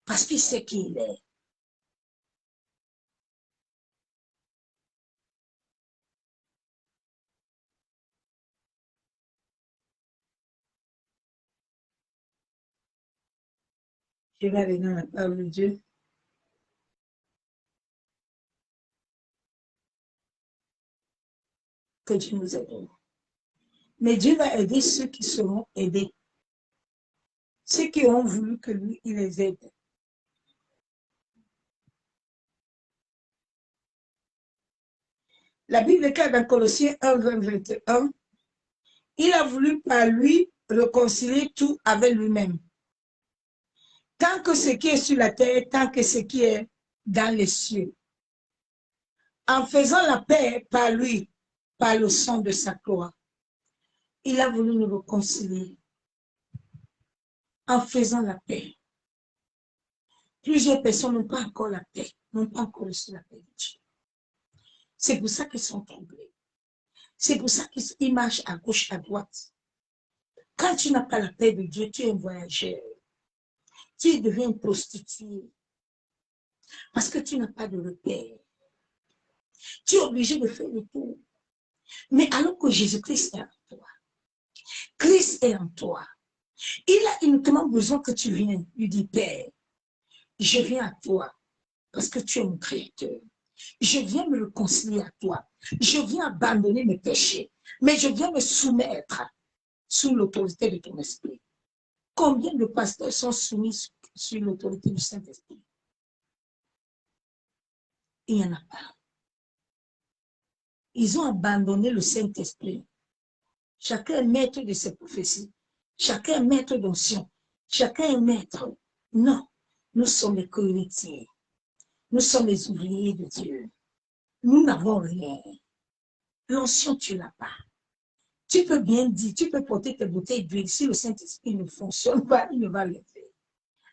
Parce qu'il sait qui il est. Je vais aller dans la parole de Dieu. Que Dieu nous aide. Mais Dieu va aider ceux qui seront aidés. Ceux qui ont voulu que lui, il les aide. La Bible déclare dans Colossiens 1, 20, 21, il a voulu par lui réconcilier tout avec lui-même. Tant que ce qui est sur la terre, tant que ce qui est dans les cieux. En faisant la paix par lui, par le sang de sa croix. Il a voulu nous réconcilier en faisant la paix. Plusieurs personnes n'ont pas encore la paix, n'ont pas encore reçu la paix de Dieu. C'est pour ça qu'ils sont troublés. C'est pour ça qu'ils marchent à gauche, à droite. Quand tu n'as pas la paix de Dieu, tu es un voyageur. Tu deviens une prostituée. Parce que tu n'as pas de repère. Tu es obligé de faire le tour. Mais alors que Jésus-Christ est en toi, Christ est en toi, il a uniquement besoin que tu viennes lui dire, Père, je viens à toi parce que tu es mon créateur. Je viens me réconcilier à toi. Je viens abandonner mes péchés. Mais je viens me soumettre sous l'autorité de ton esprit. Combien de pasteurs sont soumis sous l'autorité du Saint-Esprit? Il n'y en a pas. Ils ont abandonné le Saint-Esprit. Chacun est maître de ses prophéties. Chacun est maître d'onction. Chacun est maître. Non, nous sommes les co-héritiers. Nous sommes les ouvriers de Dieu. Nous n'avons rien. L'onction, tu n'as pas. Tu peux bien dire, tu peux porter tes bouteilles d'huile. Si le Saint-Esprit ne fonctionne pas, il ne va rien faire.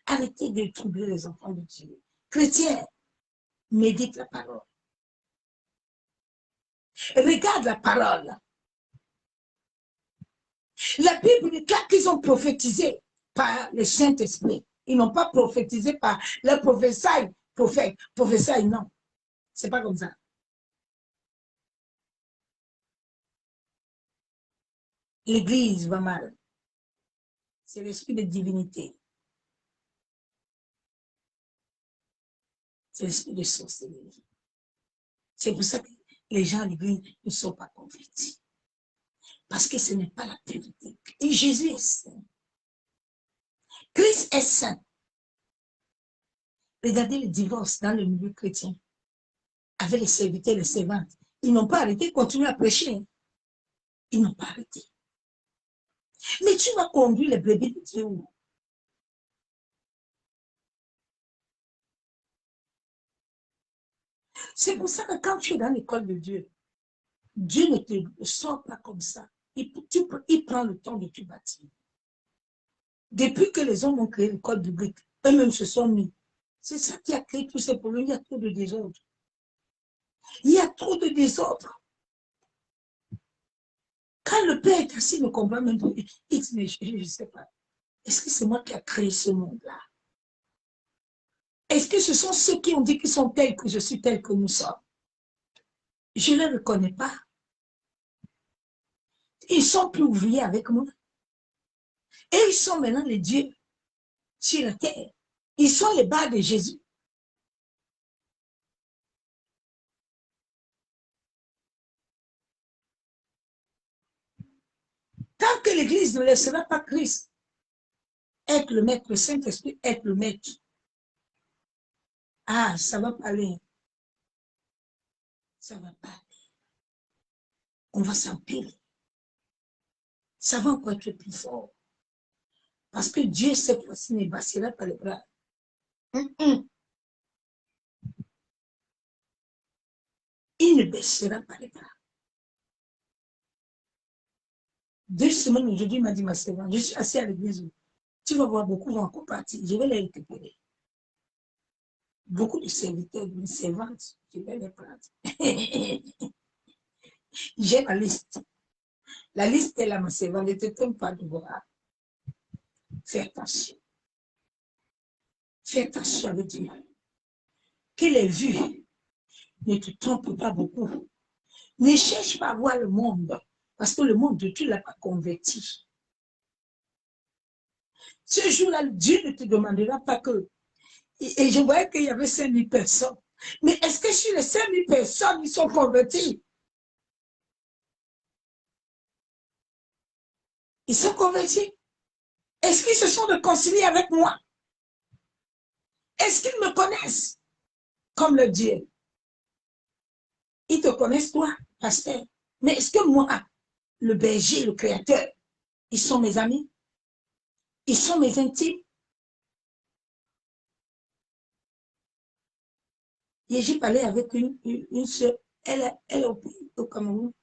Arrêtez de troubler les enfants de Dieu. Chrétiens, médite la parole. Regarde la parole. La Bible déclare qu'ils ont prophétisé par le Saint-Esprit. Ils n'ont pas prophétisé par le prophète. Prophète, non. C'est pas comme ça. L'Église va mal. C'est l'esprit de divinité. C'est l'esprit de sorcellerie. C'est pour ça que les gens à l'Église ne sont pas convertis. Parce que ce n'est pas la vérité. Et Jésus est saint. Christ est saint. Regardez le divorce dans le milieu chrétien. Avec les serviteurs et les servantes. Ils n'ont pas arrêté de continuer à prêcher. Ils n'ont pas arrêté. Mais tu vas conduire les brebis de Dieu où? C'est pour ça que quand tu es dans l'école de Dieu, Dieu ne te sort pas comme ça. Il prend le temps de te bâtir. Depuis que les hommes ont créé l'école biblique, eux-mêmes se sont mis. C'est ça qui a créé tous ces problèmes. Il y a trop de désordre. Il y a trop de désordre. Quand le Père est assis, ne comprend même pas. Il dit, mais je ne sais pas. Est-ce que c'est moi qui ai créé ce monde-là? Est-ce que ce sont ceux qui ont dit qu'ils sont tels que je suis tel que nous sommes? Je ne les reconnais pas. Ils sont plus ouvriers avec moi. Et ils sont maintenant les dieux sur la terre. Ils sont les bas de Jésus. Tant que l'Église ne laissera pas Christ être le maître, le Saint-Esprit être le maître, ah, ça va pas aller. Ça va pas aller. On va s'empirer. Ça va encore être plus fort. Parce que Dieu, cette fois-ci, ne baissera pas les bras. Il ne baissera pas les bras. 2 semaines aujourd'hui, il m'a dit, ma servante, je suis assis à l'église. Tu vas voir beaucoup vont encore partir. Je vais les récupérer. Beaucoup de serviteurs, de servantes, je vais les prendre. J'ai la liste. La liste est là, ma servante. Ne te trompe pas de voir. Fais attention. Fais attention avec Dieu. Que les vues ne te trompent pas beaucoup. Ne cherche pas à voir le monde. Parce que le monde, tu ne l'as pas converti. Ce jour-là, Dieu ne te demandera pas que... Et je voyais qu'il y avait 5000 personnes. Mais est-ce que sur les 5000 personnes, ils sont convertis? Ils sont convertis? Est-ce qu'ils se sont réconciliés avec moi? Est-ce qu'ils me connaissent comme le Dieu? Ils te connaissent, toi, pasteur. Mais est-ce que moi, le berger, le créateur, ils sont mes amis? Ils sont mes intimes? Et j'ai parlé avec une soeur, elle est au Cameroun.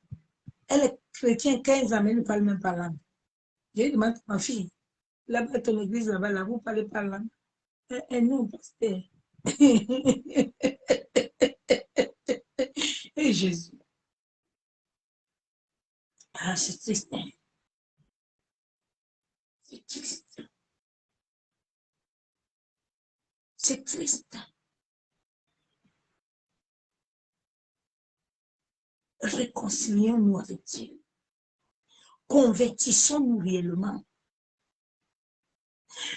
Elle est chrétien, 15 ans, mais ne parle même pas langue. J'ai demandé à ma fille, là-bas, ton église, là-bas, vous ne parlez pas langue. Non, pasteur. Et Jésus. Ah, c'est triste. Hein. C'est triste. C'est triste. Réconcilions-nous avec Dieu. Convertissons-nous réellement.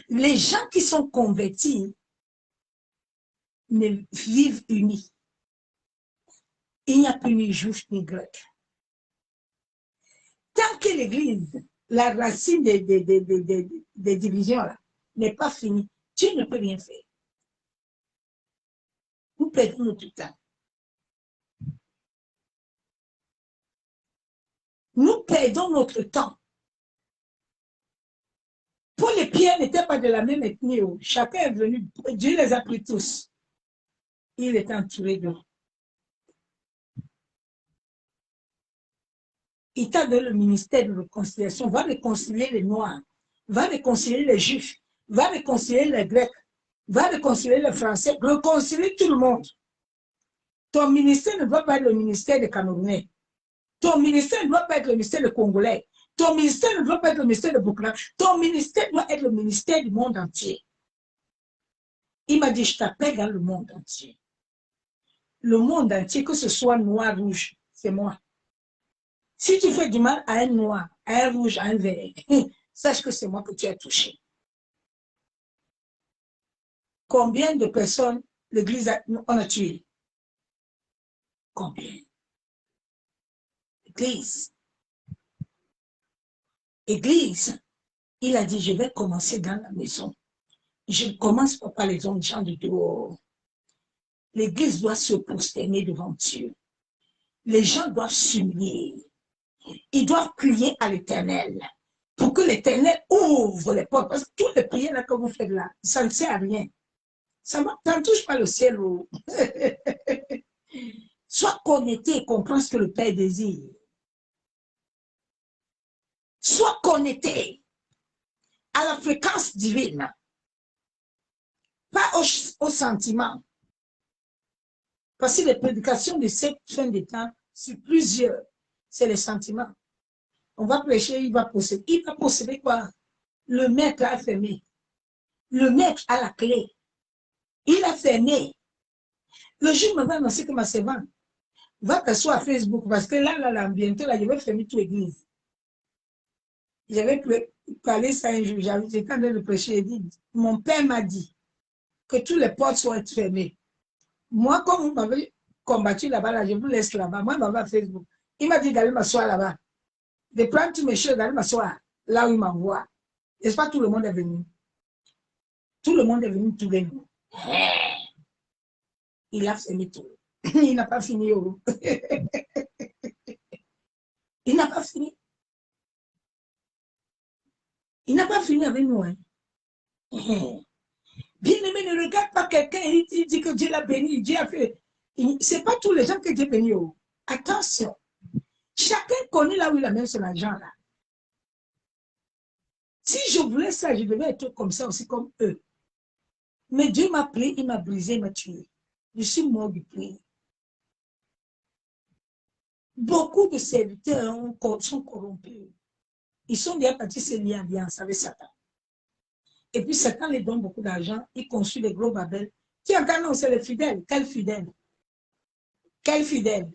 Les gens qui sont convertis ne vivent unis. Il n'y a plus ni juif ni grec. Tant que l'Église, la racine des divisions n'est pas finie, Dieu ne peut rien faire. Nous perdons notre temps. Nous perdons notre temps. Paul et Pierre n'étaient pas de la même ethnie. Chacun est venu, Dieu les a pris tous. Il est entouré d'eux. Il t'a donné le ministère de réconciliation. Va réconcilier les Noirs, va réconcilier les Juifs, va réconcilier les Grecs, va réconcilier les Français, réconcilier tout le monde. Ton ministère ne doit pas être le ministère des Camerounais. Ton ministère ne doit pas être le ministère des Congolais. Ton ministère ne doit pas être le ministère de Burkina. Ton ministère doit être le ministère du monde entier. Il m'a dit, je t'appelle dans le monde entier. Le monde entier, que ce soit noir, rouge, c'est moi. Si tu fais du mal à un noir, à un rouge, à un vert, sache que c'est moi que tu as touché. Combien de personnes l'Église on a tué? Combien? Église, il a dit, je vais commencer dans la maison. Je ne commence pas par les gens de dehors. L'Église doit se prosterner devant Dieu. Les gens doivent s'humilier. Ils doivent prier à l'Éternel pour que l'Éternel ouvre les portes. Parce que toutes les prières là que vous faites là, ça ne sert à rien. Ça ne touche pas le ciel. Sois connecté et comprends ce que le Père désire. Sois connecté à la fréquence divine, pas au sentiment. Parce que les prédications de cette fin de temps, sur plusieurs, c'est les sentiments. On va prêcher, il va posséder. Il va posséder quoi? Le maître a fermé. Le maître a la clé. Il a fermé. Le jour me va annoncer que ma servante va t'asseoir à Facebook parce que là, bientôt, là, je vais fermer toute l'église. J'avais parlé ça un jour, j'étais en train de prêcher et dit, mon père m'a dit que toutes les portes soient fermées. Moi, comme vous m'avez combattu là-bas, là, je vous laisse là-bas. Moi, il m'avait à Facebook. Il m'a dit d'aller m'asseoir là-bas. De prendre toutes mes choses, d'aller m'asseoir là où il m'envoie. N'est-ce pas, tout le monde est venu? Tout le monde est venu tout les jours. Il a fermé tout. Il n'a pas fini. Il n'a pas fini. Il n'a pas fini avec nous. Hein. Bien-aimé, ne regarde pas quelqu'un, il dit que Dieu l'a béni, Dieu a fait. Ce n'est pas tous les gens que Dieu bénit. Attention. Chacun connaît là où il a mis son argent là. Si je voulais ça, je devais être comme ça aussi, comme eux. Mais Dieu m'a pris, il m'a brisé, il m'a tué. Je suis mort du prix. Beaucoup de serviteurs sont corrompus. Ils sont déjà partis se lier en alliance avec Satan. Et puis Satan les donne beaucoup d'argent, il construit des gros babels. Qui entend, non, c'est les fidèles. Quel fidèle? Quel fidèle?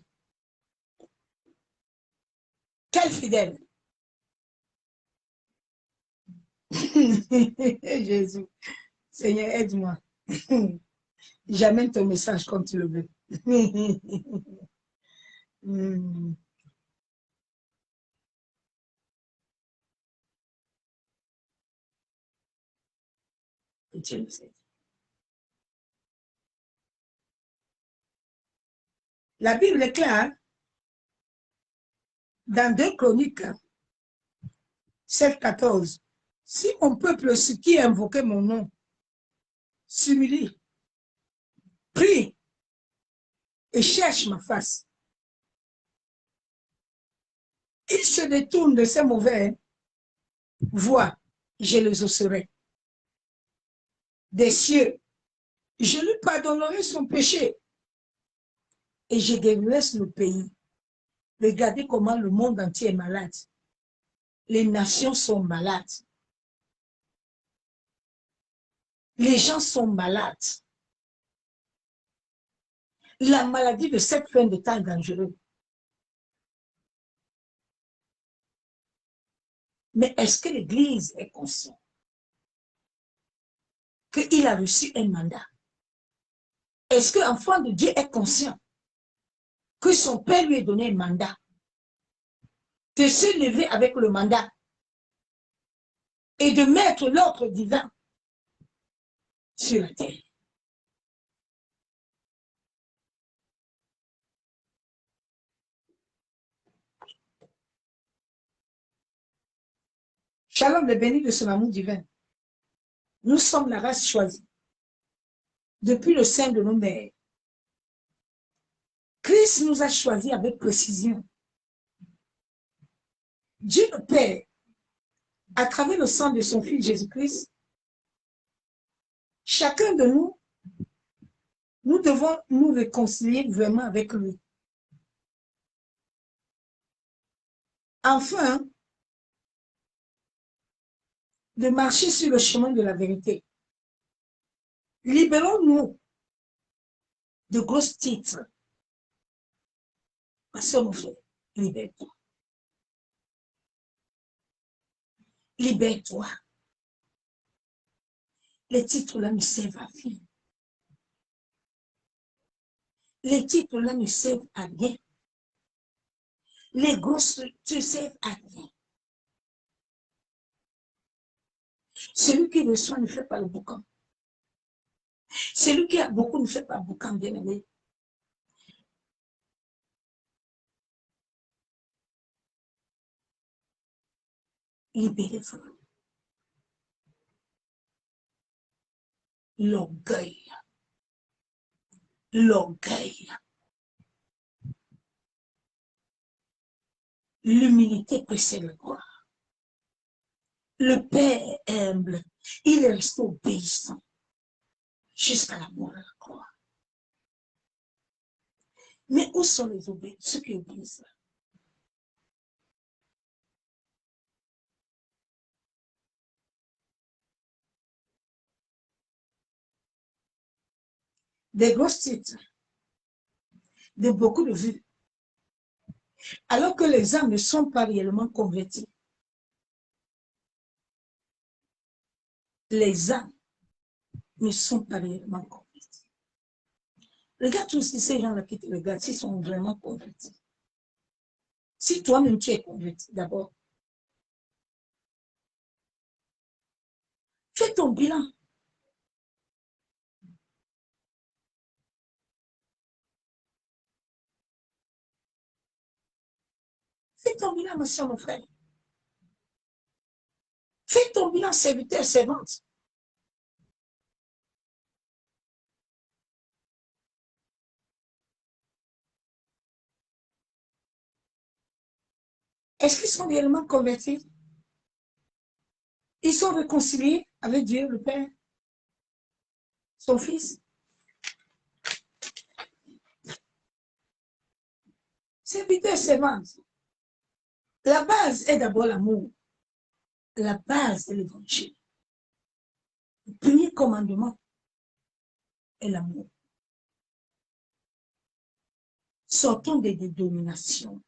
Quel fidèle? Jésus, Seigneur, aide-moi. J'amène ton message comme tu le veux. Dieu nous aide. La Bible est claire. Dans 2 Chroniques 7,14, si mon peuple, ce qui a invoqué mon nom, s'humilie, prie et cherche ma face, ils se détournent de ces mauvais voies, je les osserai. Des cieux, je lui pardonnerai son péché et je guérirai le pays. Regardez comment le monde entier est malade. Les nations sont malades. Les gens sont malades. La maladie de cette fin de temps est dangereuse. Mais est-ce que l'Église est consciente qu'il a reçu un mandat? Est-ce que l'enfant de Dieu est conscient que son Père lui a donné un mandat de se lever avec le mandat et de mettre l'ordre divin sur la terre? Shalom, le béni de son amour divin. Nous sommes la race choisie. Depuis le sein de nos mères, Christ nous a choisis avec précision. Dieu le Père, à travers le sang de son Fils Jésus-Christ, chacun de nous, nous devons nous réconcilier vraiment avec lui. Enfin, de marcher sur le chemin de la vérité. Libérons-nous de gros titres. Ma soeur, mon frère, libère-toi. Libère-toi. Les titres-là ne servent à rien. Les titres-là ne servent à rien. Les grosses structures servent à rien. Celui qui reçoit ne fait pas le boucan. Celui qui a beaucoup ne fait pas le boucan, bien aimé. Libérez-vous. L'orgueil. L'orgueil. L'humilité précède la gloire. Le Père humble, il est resté obéissant jusqu'à la mort de la croix. Mais où sont les obéissants, ceux qui obéissent? Des grosses titres, de beaucoup de vues, alors que les âmes ne sont pas réellement converties. Les âmes ne sont pas réellement converties. Regarde tous ces gens-là qui te regardent, s'ils sont vraiment convertis. Si toi-même tu es converti, d'abord, fais ton bilan. Fais ton bilan, ma soeur, mon frère. Fais ton bilan, serviteur, servante. Est-ce qu'ils sont réellement convertis? Ils sont réconciliés avec Dieu, le Père, son Fils. Serviteur, servante. La base est d'abord l'amour. La base de l'évangile. Le premier commandement est l'amour. Sortons des dénominations.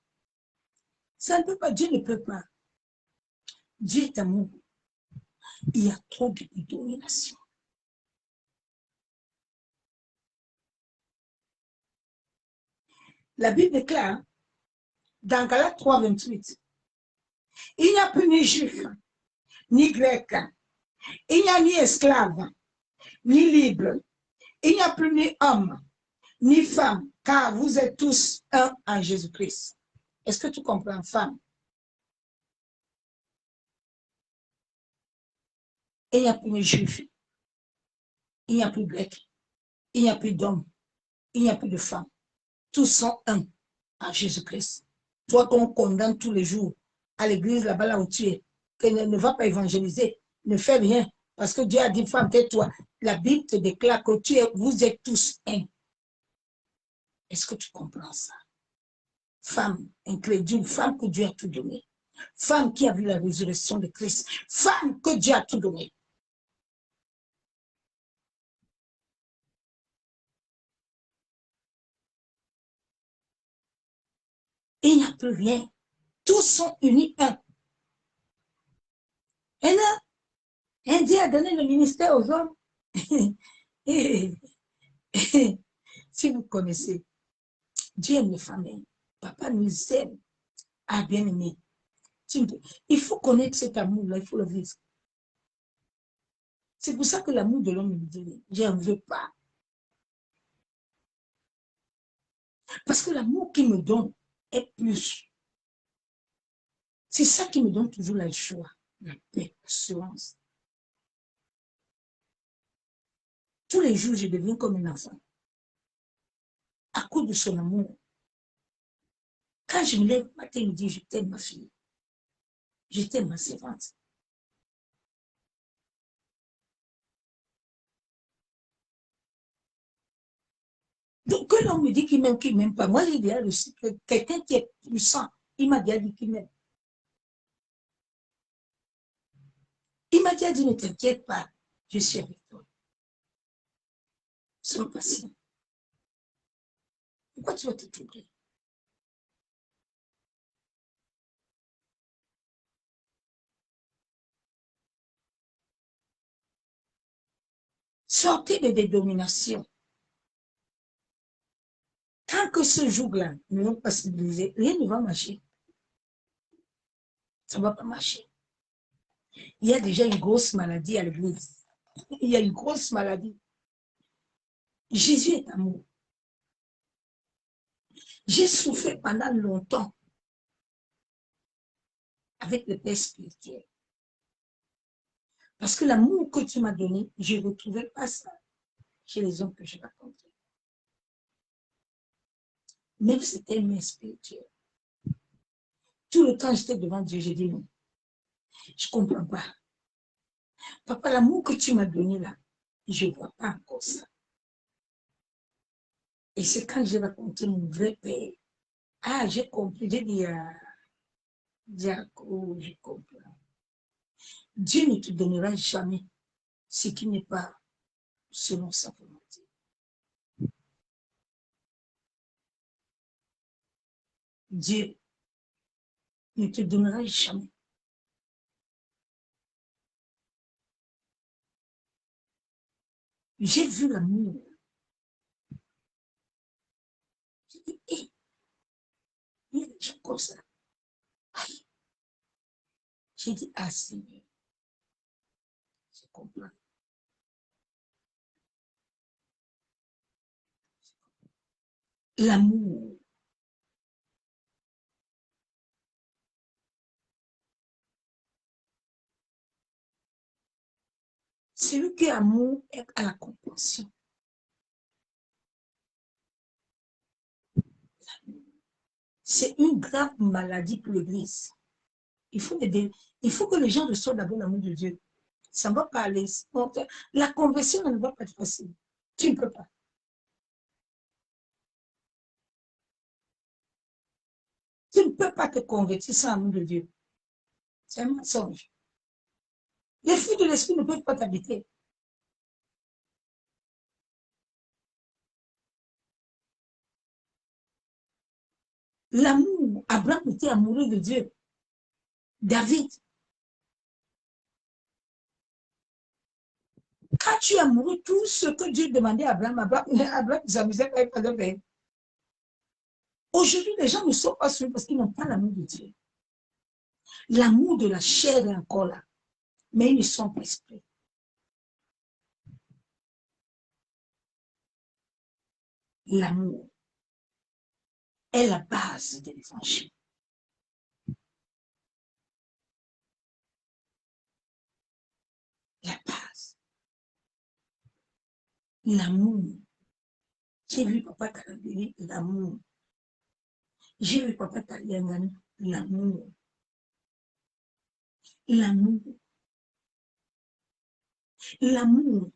Ça ne peut pas, Dieu ne peut pas. Dieu est amour. Il y a trop de dénominations. La Bible déclare, dans Galates 3, 28, il n'y a plus ni juif, ni grec, il n'y a ni esclave, ni libre, il n'y a plus ni homme, ni femme, car vous êtes tous un en Jésus-Christ. Est-ce que tu comprends, femme? Il n'y a plus de juifs, il n'y a plus de grecs, il n'y a plus d'hommes, il n'y a plus de femmes. Tous sont un en Jésus-Christ. Toi qu'on condamne tous les jours à l'église là-bas là où tu es, que ne va pas évangéliser, ne fais rien. Parce que Dieu a dit, femme, tais-toi. La Bible te déclare que vous êtes tous un. Est-ce que tu comprends ça? Femme incrédule, femme que Dieu a tout donné. Femme qui a vu la résurrection de Christ. Femme que Dieu a tout donné. Et il n'y a plus rien. Tous sont unis un. Et là, un Dieu a donné le ministère aux hommes. Si vous connaissez, Dieu aime les familles. Papa nous aime. Ah, bien aimé. Il faut connaître cet amour-là, il faut le vivre. C'est pour ça que l'amour de l'homme me dit, je n'en veux pas. Parce que l'amour qu'il me donne est plus. C'est ça qui me donne toujours la joie, la paix, l'assurance. Tous les jours, je deviens comme un enfant. À cause de son amour. Quand je me lève le matin, il me dit, je t'aime ma fille. Je t'aime ma servante. Donc, que l'on me dit qu'il m'aime pas. Moi, j'ai déjà aussi que quelqu'un qui est puissant, il m'a déjà dit qu'il m'aime. Il m'a déjà dit, ne t'inquiète pas, je suis avec toi. Sois patient. Pourquoi tu vas te troubler? Sortez des dominations. Tant que ce jour-là ne va pas se briser, rien ne va marcher. Ça ne va pas marcher. Il y a déjà une grosse maladie à l'église. Il y a une grosse maladie. Jésus est amour. J'ai souffert pendant longtemps avec le Père spirituel. Parce que l'amour que tu m'as donné, je ne retrouvais pas ça chez les hommes que je rencontrais. Même si c'était un mère spirituel. Tout le temps, j'étais devant Dieu, j'ai dit non. Je ne comprends pas. Papa, l'amour que tu m'as donné là, je ne vois pas encore ça. Et c'est quand j'ai raconté mon vrai père. Ah, j'ai compris. J'ai dit à Diaco, je comprends. Dieu ne te donnera jamais ce qui n'est pas selon sa volonté. Dieu ne te donnera jamais. J'ai vu l'amour. J'ai dit, hé, il y a des gens comme ça. Aïe. J'ai dit, ah Seigneur, je comprends. L'amour. Celui qui est amour est à la compassion. C'est une grave maladie pour l'Église. Il faut que les gens reçoivent d'abord l'amour de Dieu. Ça ne va pas aller. La conversion ne va pas être facile. Tu ne peux pas. Tu ne peux pas te convertir sans l'amour de Dieu. C'est un mensonge. Les fruits de l'esprit ne peuvent pas t'habiter. L'amour, Abraham était amoureux de Dieu. David, quand tu es amoureux, tout ce que Dieu demandait à Abraham, Abraham s'amusait avec Abraham. Aujourd'hui, les gens ne sont pas sûrs parce qu'ils n'ont pas l'amour de Dieu. L'amour de la chair est encore là, mais ils ne sont pas esprits. L'amour est la base de l'évangile. La base. L'amour. J'ai vu Papa Kalabiri, l'amour. J'ai vu papa Taliangani, l'amour. L'amour. L'amour.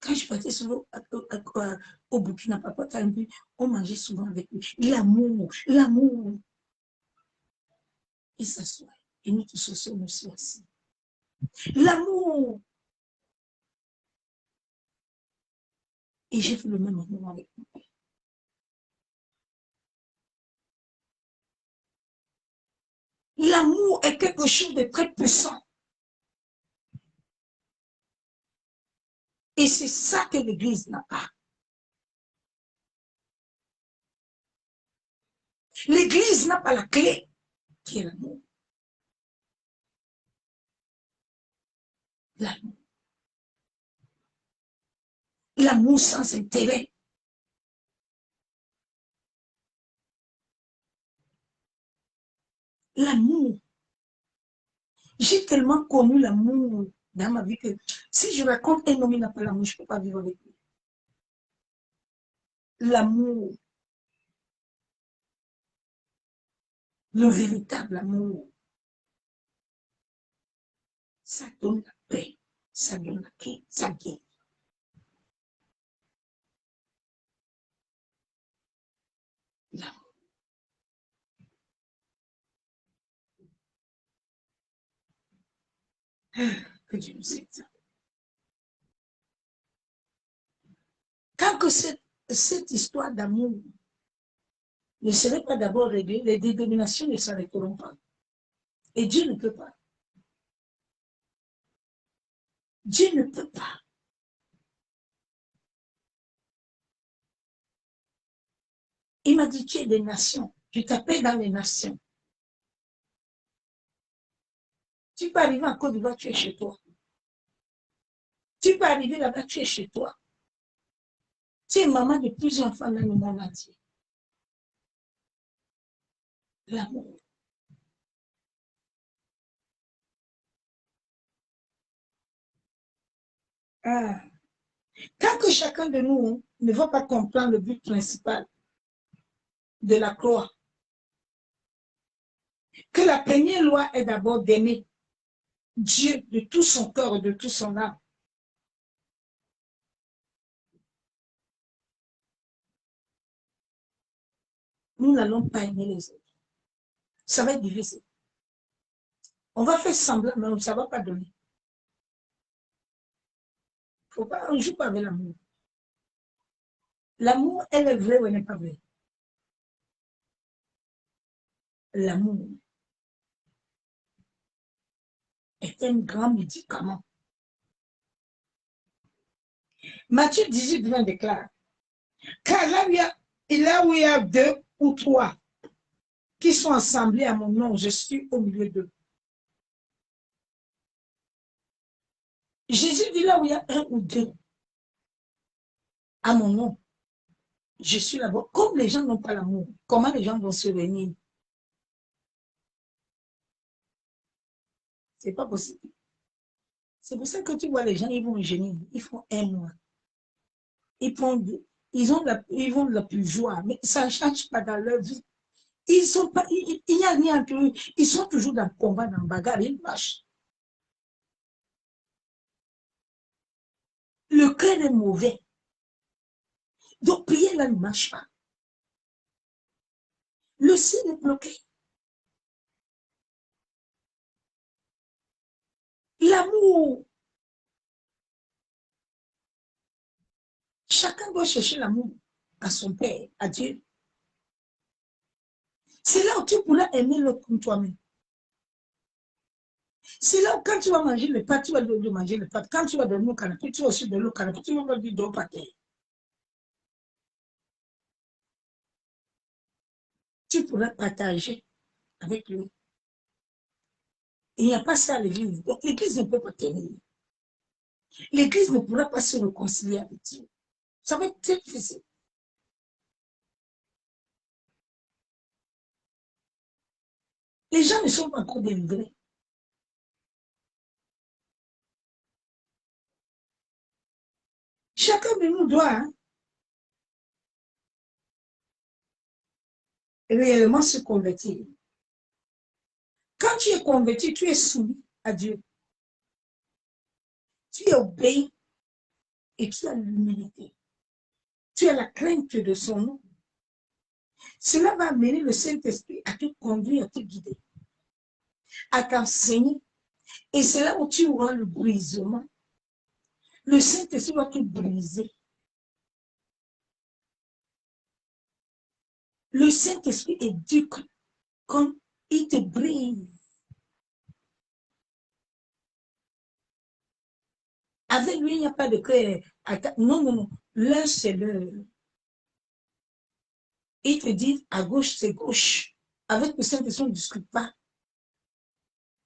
Quand je partais souvent au Burkina, papa Taliangani, on mangeait souvent avec lui. L'amour. L'amour. Il s'assoit. Et nous tous aussi, on aussi assis. L'amour. Et j'ai fait le même amour avec mon père. L'amour est quelque chose de très puissant. Et c'est ça que l'Église n'a pas. L'Église n'a pas la clé, qui est l'amour. L'amour. L'amour sans intérêt. L'amour. J'ai tellement connu l'amour dans ma vie que si je raconte un homme qui n'a pas l'amour, je ne peux pas vivre avec lui. L'amour. Le véritable amour. Ça donne la paix. Ça donne la paix. Ça guérit. L'amour. Que Dieu nous aide. Tant que cette histoire d'amour ne serait pas d'abord réglée, les dénominations ne s'arrêteront pas. Et Dieu ne peut pas. Dieu ne peut pas. Il m'a dit, tu es des nations. Tu t'appelles dans les nations. Tu peux arriver en Côte d'Ivoire, tu es chez toi. Tu peux arriver là-bas, tu es chez toi. Tu es maman de plusieurs enfants dans le monde entier. L'amour. Ah. Tant que chacun de nous ne va pas comprendre le but principal de la croix, que la première loi est d'abord d'aimer Dieu de tout son cœur et de tout son âme. Nous n'allons pas aimer les autres. Ça va être difficile. On va faire semblant, mais ça ne va pas donner. Faut pas, on ne joue pas avec l'amour. L'amour, elle est vraie ou elle n'est pas vraie. L'amour est un grand médicament. Matthieu 18, 20 déclare, car là où il y a deux ou trois qui sont assemblés à mon nom, je suis au milieu d'eux. Jésus dit là où il y a un ou deux à mon nom, je suis là-bas. Comme les gens n'ont pas l'amour, comment les gens vont se réunir? C'est pas possible. C'est pour ça que tu vois les gens, ils vont génie, ils font un mois. Ils vont de la plus joie, mais ça ne change pas dans leur vie. Il n'y a rien entre eux. Ils sont toujours dans le combat, dans le bagarre, ils marchent. Le cœur est mauvais. Donc, prier là ne marche pas. Le ciel est bloqué. L'amour. Chacun doit chercher l'amour à son Père, à Dieu. C'est là où tu pourras aimer l'autre comme toi-même. C'est là où quand tu vas manger le pâtes, tu vas lui manger le pâtes. Quand tu vas dormir au canapé, tu vas aussi dormir au canapé. Tu vas lui dormir par terre. Tu pourras partager avec lui. Il n'y a pas ça à l'église. Donc l'église ne peut pas tenir. L'église ne pourra pas se réconcilier avec Dieu. Ça va être très difficile. Les gens ne sont pas encore délivrés. Chacun de nous doit réellement se convertir. Quand tu es converti, tu es soumis à Dieu. Tu es obéi et tu as l'humilité. Tu as la crainte de son nom. Cela va amener le Saint-Esprit à te conduire, à te guider, à t'enseigner. Et c'est là où tu auras le brisement. Le Saint-Esprit va te briser. Le Saint-Esprit est dur quand il te brise. Avec lui, il n'y a pas de cœur. Non, non, non. L'un, c'est le. Il te dit à gauche, c'est gauche. Avec le Saint-Esprit, on ne discute pas.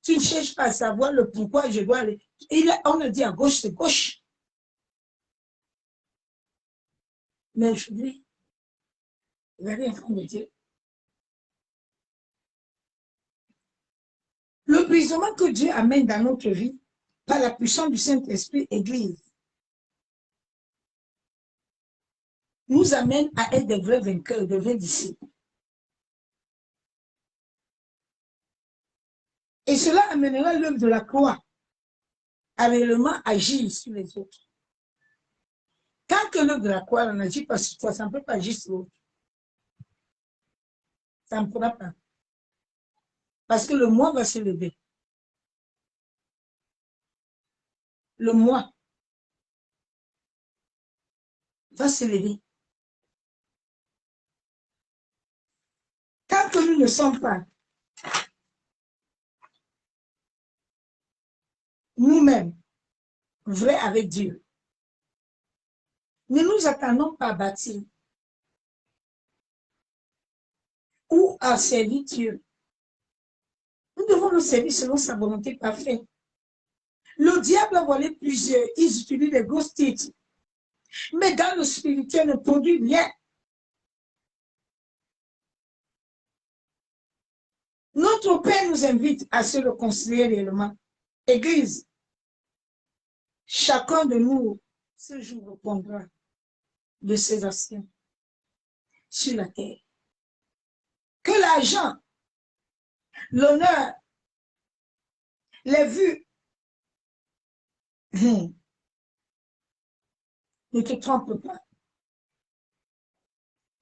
Tu ne cherches pas à savoir le pourquoi je dois aller. On a dit à gauche, c'est gauche. Mais aujourd'hui, regardez en train de dire. Le brisement que Dieu amène dans notre vie, par la puissance du Saint-Esprit, Église, nous amène à être des vrais vainqueurs, des vrais disciples. Et cela amènera l'œuvre de la croix à réellement agir sur les autres. Tant que l'œuvre de la croix n'agit pas sur toi, ça ne peut pas agir sur l'autre. Ça ne pourra pas. Parce que le moi va se lever. Le moi va se lever. Tant que nous ne sommes pas nous-mêmes vrais avec Dieu, ne nous attendons pas à bâtir ou à servir Dieu. Nous devons le servir selon sa volonté parfaite. Le diable a volé plusieurs, ils utilisent des grosses titres. Mais dans le spirituel, ne produit rien. Notre Père nous invite à se le considérer réellement. Église, chacun de nous, ce jour, répondra de ses actions sur la terre. Que l'argent, l'honneur, les vues, ne te trompe pas.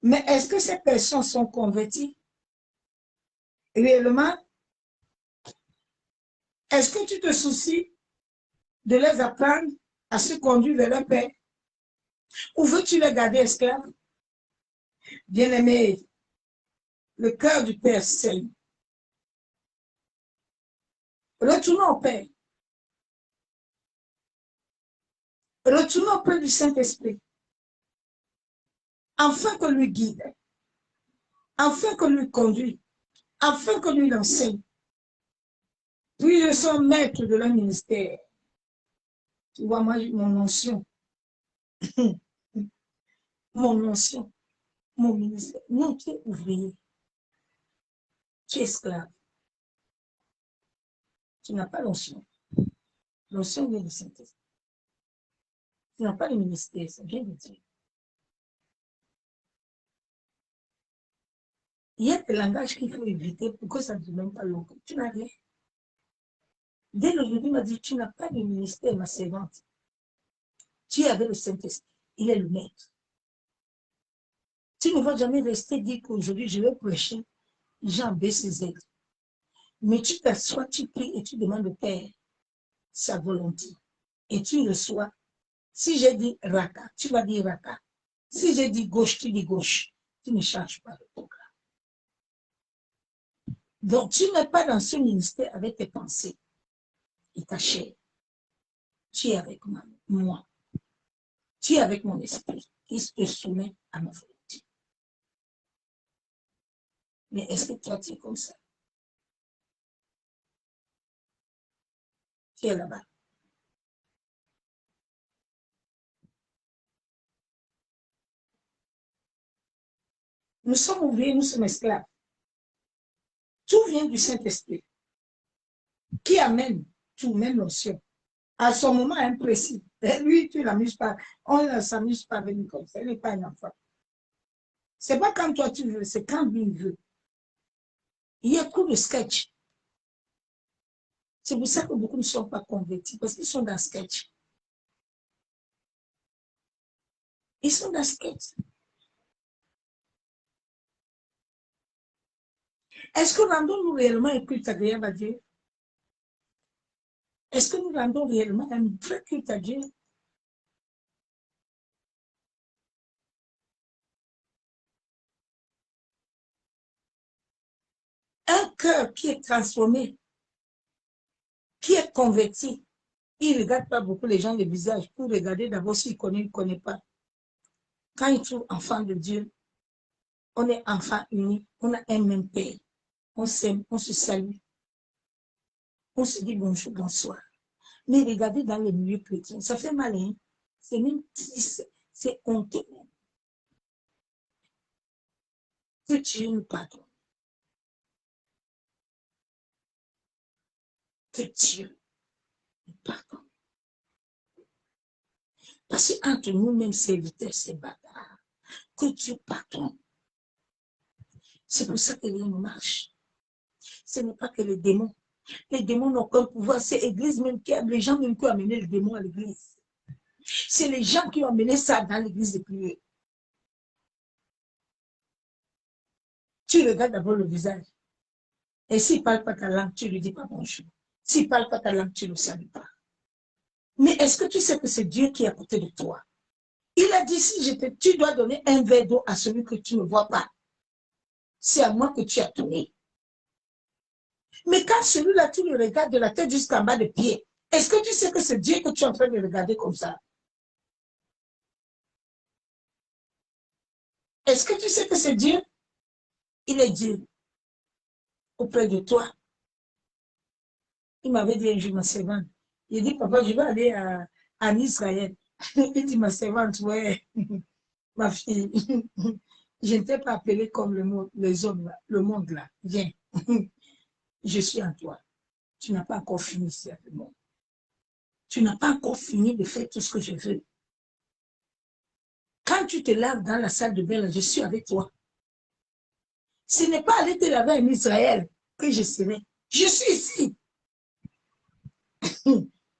Mais est-ce que ces personnes sont converties réellement? Est-ce que tu te soucies de les apprendre à se conduire vers leur Père? Ou veux-tu les garder esclaves? Bien-aimés, le cœur du Père saigne. Retournons au Père. Retournons auprès du Saint-Esprit. Afin que lui guide. Afin que lui conduise. Afin que lui l'enseigne. Puis je suis maître de leur ministère. Tu vois, moi, mon onction. Mon onction. Mon ministère. Non, tu es ouvrier. Tu es esclave. Tu n'as pas l'onction. L'onction vient du Saint-Esprit. Tu n'as pas le ministère, ça vient de Dieu. Il y a des langages qu'il faut éviter pour que ça ne devienne pas long. Tu n'as rien. Dès le début, il m'a dit, tu n'as pas de ministère, ma servante. Tu es avec le Saint-Esprit. Il est le maître. Tu ne vas jamais rester dire qu'aujourd'hui, je vais prêcher. Jean BCZ. Mais tu t'assois, tu pries et tu demandes au Père sa volonté. Et tu reçois. Si j'ai dit Raka, tu vas dire Raka. Si j'ai dit gauche, tu dis gauche. Tu ne changes pas le programme. Donc, tu n'es pas dans ce ministère avec tes pensées et ta chair. Tu es avec moi. Tu es avec mon esprit qui se soumet à ma volonté. Mais est-ce que toi, tu es comme ça? Tu es là-bas. Nous sommes ouvriers, nous sommes esclaves. Tout vient du Saint-Esprit qui amène tout, même l'onction, à son moment imprécis. Et lui, tu ne l'amuses pas. On ne s'amuse pas avec lui comme ça. Il n'est pas un enfant. Ce n'est pas quand toi tu veux, c'est quand lui veut. Il y a beaucoup de sketch. C'est pour ça que beaucoup ne sont pas convertis, parce qu'ils sont dans sketch. Ils sont dans sketch. Est-ce que rendons-nous réellement un culte agréable à Dieu? Est-ce que nous rendons réellement un vrai culte à Dieu? Un cœur qui est transformé, qui est converti, il ne regarde pas beaucoup les gens de visage pour regarder d'abord s'il connaît ou ne connaît pas. Quand il trouve enfant de Dieu, on est enfant unique, on a un même père, on s'aime, on se salue, on se dit bonjour, bonsoir. Mais regardez dans les milieux chrétiens, ça fait mal, hein? C'est même triste, c'est honteux. Que Dieu nous pardonne. Que Dieu nous pardonne. Parce qu'entre nous-mêmes, serviteurs, c'est bâtard. Que Dieu pardonne. C'est pour ça que rien ne marche. Ce n'est pas que les démons. Les démons n'ont aucun pouvoir. C'est l'église même qui a, les gens même qui ont amené les démons à l'église. C'est les gens qui ont amené ça dans l'église de prière. Tu regardes d'abord le visage. Et s'il ne parle pas ta langue, tu ne lui dis pas bonjour. S'il ne parle pas ta langue, tu ne le salues pas. Mais est-ce que tu sais que c'est Dieu qui est à côté de toi? Il a dit, si tu dois donner un verre d'eau à celui que tu ne vois pas. C'est à moi que tu as donné. Mais quand celui-là, tu le regardes de la tête jusqu'en bas des pieds, est-ce que tu sais que c'est Dieu que tu es en train de regarder comme ça? Est-ce que tu sais que c'est Dieu? Il est Dieu auprès de toi. Il m'avait dit un jour, ma servante, il dit, papa, je vais aller en Israël. Il dit, ma servante, ouais, ma fille, je ne t'ai pas appelé comme les hommes, là, le monde là. Viens, je suis en toi. Tu n'as pas encore fini ici avec moi. Tu n'as pas encore fini de faire tout ce que je veux. Quand tu te laves dans la salle de bain, je suis avec toi. Ce n'est pas aller te laver en Israël que je serai. Je suis ici.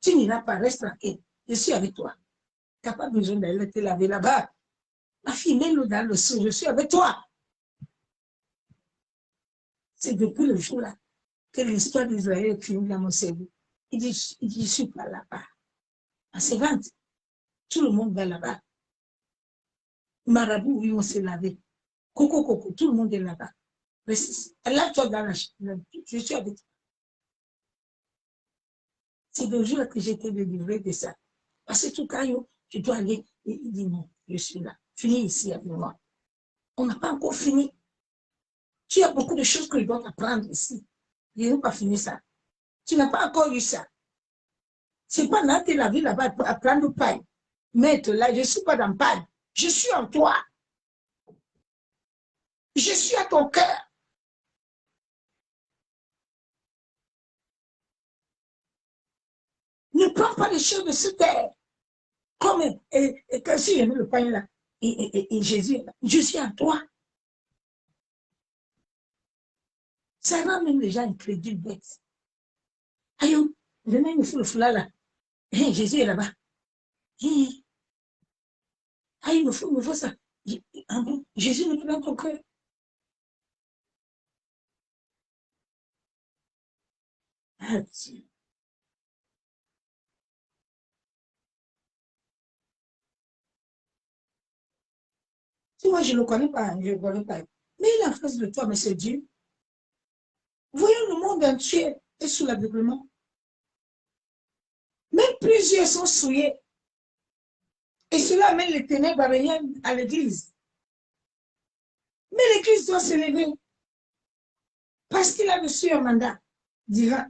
Tu n'iras pas, reste tranquille. Je suis avec toi. Tu n'as pas besoin d'aller te laver là-bas. Ma fille, mets-le dans le sang, je suis avec toi. C'est depuis le jour-là que l'histoire d'Israël est finie dans mon cerveau. Il dit, je ne suis pas là-bas. Ma servante, tout le monde va là-bas. Marabout, ils vont se laver. Coco, tout le monde est là-bas. Lave-toi dans la chambre. Je suis avec toi. C'est le jour que j'ai été délivré de ça. Parce que tout cas, je dois aller. Et il dit non, je suis là. Finis ici avec moi. On n'a pas encore fini. Tu as beaucoup de choses que je dois apprendre ici. Je n'ai pas fini ça. Tu n'as pas encore eu ça. C'est pas là que la vie là-bas pour apprendre le pain. Maître, là, je ne suis pas dans le pain. Je suis en toi. Je suis à ton cœur. Ne prends pas les choses de cette terre. Comme quand si j'ai mis le pain là, et Jésus est là, je suis en toi. Ça rend même les gens incrédules bêtes. Aïe, venez me faire le foulard là. Hey, Jésus est là-bas. Hey. Aïe, il me faut ça. Jésus n'est pas dans ton cœur. Ah, Dieu. Tu vois, je ne le connais pas, je ne le connais pas. Mais il est en face de toi, mais c'est Dieu. Voyons le monde entier est sous l'aveuglement. Même plusieurs sont souillés. Et cela amène les ténèbres à l'église. Mais l'église doit se lever. Parce qu'il a reçu un mandat. Dira,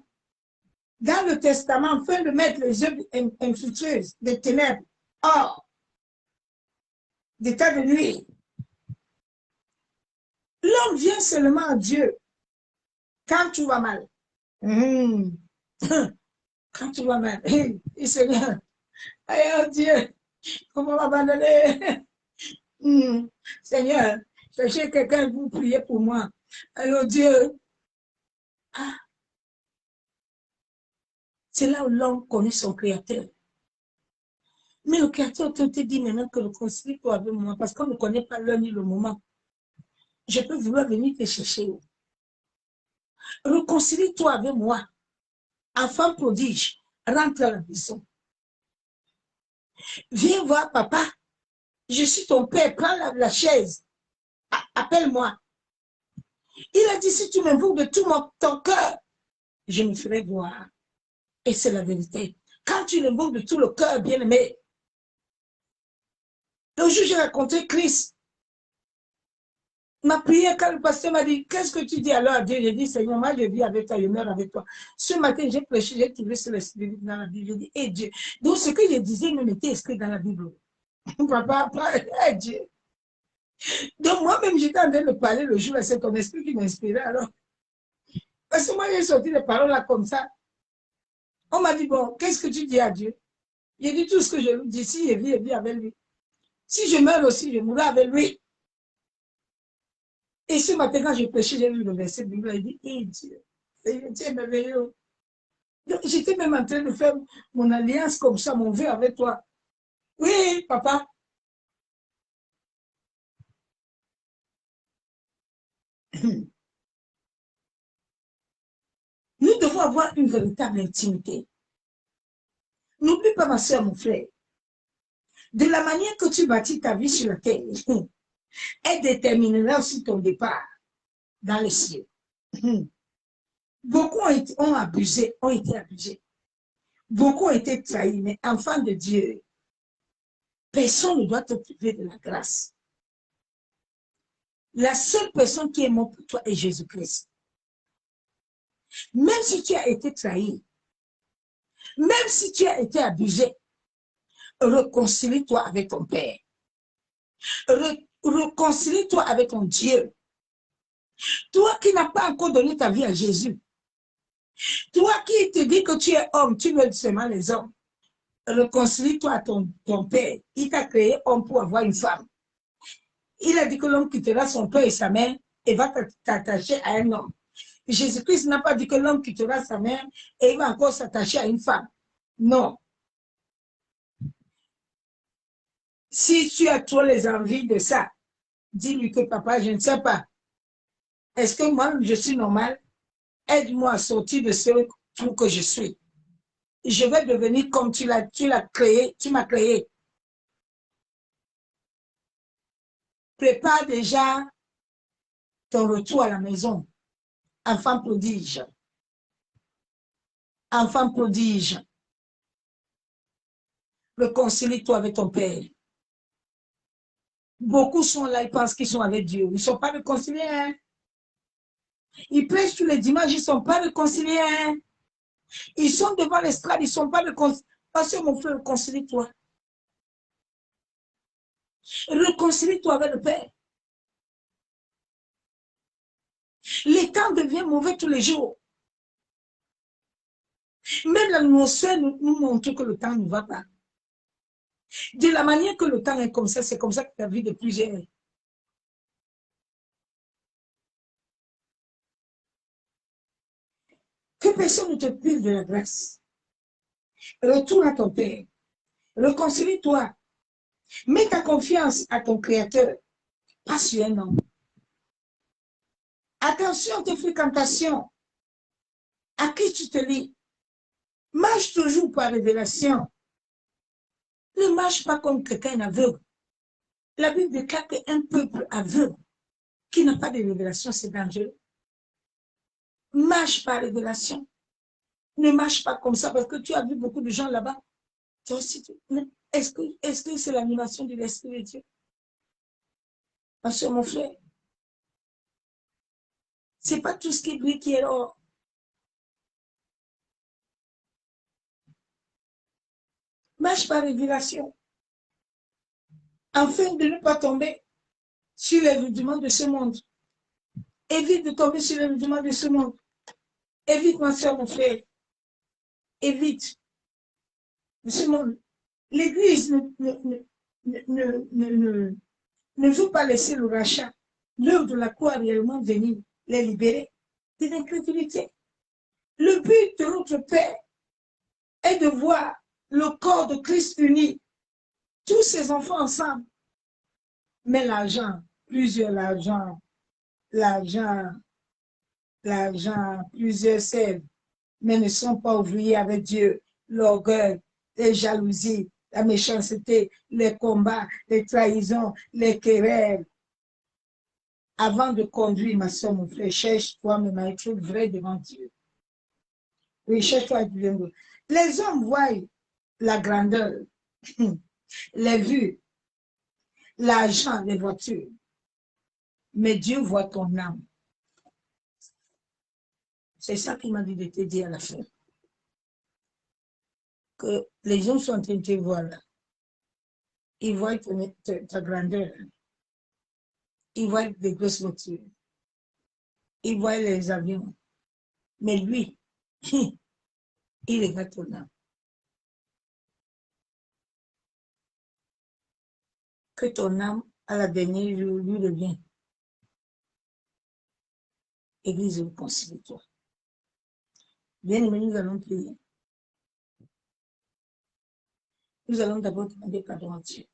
dans le testament, afin de mettre les œuvres infructueuses des ténèbres hors d'état de nuit. L'homme vient seulement à Dieu quand tout va mal. Quand tu vas mal, et Seigneur, aïe, oh Dieu, comment m'abandonner? Seigneur, cherchez quelqu'un pour prier pour moi. Alors Dieu, ah, c'est là où l'homme connaît son créateur. Mais le créateur te dit maintenant que réconcilie-toi avec moi, parce qu'on ne connaît pas l'heure ni le moment. Je peux vouloir venir te chercher. Réconcilie-toi avec moi. Enfant prodige, rentre à la maison. Viens voir papa. Je suis ton père, prends la chaise. Appelle-moi. Il a dit, si tu m'invoques de tout ton cœur, je me ferai voir. Et c'est la vérité. Quand tu l'invoques de tout le cœur, bien-aimé, le jour j'ai raconté Christ, ma prière, quand le pasteur m'a dit, qu'est-ce que tu dis alors à Dieu? J'ai dit, Seigneur, moi je vis avec toi, je meurs avec toi. Ce matin, j'ai prêché, j'ai trouvé sur l'esprit dans la Bible. J'ai dit, hé Dieu. Donc ce que je disais même était écrit dans la Bible. Papa, hé Dieu. Donc moi-même, j'étais en train de parler le jour, c'est ton esprit qui m'inspirait alors. Parce que moi, j'ai sorti des paroles là comme ça. On m'a dit, bon, qu'est-ce que tu dis à Dieu? J'ai dit tout ce que je lui dis. Si je vis avec lui. Si je meurs aussi, je mourrai avec lui. Et ce matin, quand j'ai prêché, j'ai lu le verset biblique, il dit, hé Dieu, Dieu est merveilleux. J'étais même en train de faire mon alliance comme ça, mon vœu avec toi. Oui, papa. Nous devons avoir une véritable intimité. N'oublie pas, ma soeur, mon frère, de la manière que tu bâtis ta vie sur la terre, elle déterminera aussi ton départ dans les cieux. Beaucoup ont abusé, ont été abusés. Beaucoup ont été trahis, mais enfant de Dieu, personne ne doit te priver de la grâce. La seule personne qui est morte pour toi est Jésus-Christ. Même si tu as été trahi, même si tu as été abusé, réconcilie-toi avec ton Père. Réconcilie-toi avec ton Dieu. Toi qui n'as pas encore donné ta vie à Jésus, toi qui te dis que tu es homme, tu veux seulement les hommes, réconcilie-toi à ton Père. Il t'a créé homme pour avoir une femme. Il a dit que l'homme quittera son père et sa mère et va t'attacher à un homme. Jésus-Christ n'a pas dit que l'homme quittera sa mère et il va encore s'attacher à une femme. Non. Si tu as trop les envies de ça, dis-lui que papa, je ne sais pas. Est-ce que moi, je suis normal? Aide-moi à sortir de ce trou que je suis. Je vais devenir comme tu l'as créé, tu m'as créé. Prépare déjà ton retour à la maison. Enfant prodige. Enfant prodige. Réconcilie-toi avec ton Père. Beaucoup sont là, ils pensent qu'ils sont avec Dieu. Ils ne sont pas réconciliés. Hein? Ils prêchent tous les dimanches, ils ne sont pas réconciliés. Hein? Ils sont devant l'estrade, ils ne sont pas réconciliés. Parce que mon frère, réconcilie-toi. Réconcilie-toi avec le Père. Les temps deviennent mauvais tous les jours. Même l'atmosphère nous montre que le temps ne va pas. De la manière que le temps est comme ça, c'est comme ça que ta vie de plusieurs. Que personne ne te prive de la grâce. Retourne à ton Père. Réconcilie-toi. Mets ta confiance à ton Créateur, pas sur un homme. Attention à tes fréquentations. À qui tu te lis? Marche toujours par révélation. Ne marche pas comme quelqu'un aveugle. La Bible déclare qu'un peuple aveugle qui n'a pas de révélation, c'est dangereux. Marche par révélation. Ne marche pas comme ça parce que tu as vu beaucoup de gens là-bas. Est-ce que c'est l'animation de l'Esprit de Dieu? Parce que mon frère, ce n'est pas tout ce qui brille qui est l'or. Marche par révélation. Afin de ne pas tomber sur les rudiments de ce monde. Évite de tomber sur les rudiments de ce monde. Évite, ma soeur, mon frère. évite. Justement, l'Église ne veut pas laisser le rachat, l'heure de la croix réellement venir les libérer de l'incrédulité. Le but de notre Père est de voir le corps de Christ uni, tous ses enfants ensemble. Mais l'argent, plusieurs servent, mais ne sont pas ouvriers avec Dieu. L'orgueil, les jalousies, la méchanceté, les combats, les trahisons, les querelles. Avant de conduire, ma soeur, mon frère, cherche-toi même à être vrai devant Dieu. Oui, cherche-toi à être vrai. Les hommes voient la grandeur, les vues, l'argent, les voitures. Mais Dieu voit ton âme. C'est ça qu'il m'a dit de te dire à la fin. Que les gens sont en train de te voir là. Ils voient ta grandeur. Ils voient des grosses voitures. Ils voient les avions. Mais lui, il regarde ton âme. Que ton âme, à la dernière jour, lui revient. Église, réconcilie-toi. Bien aimé, nous allons prier. Nous allons d'abord demander pardon à Dieu.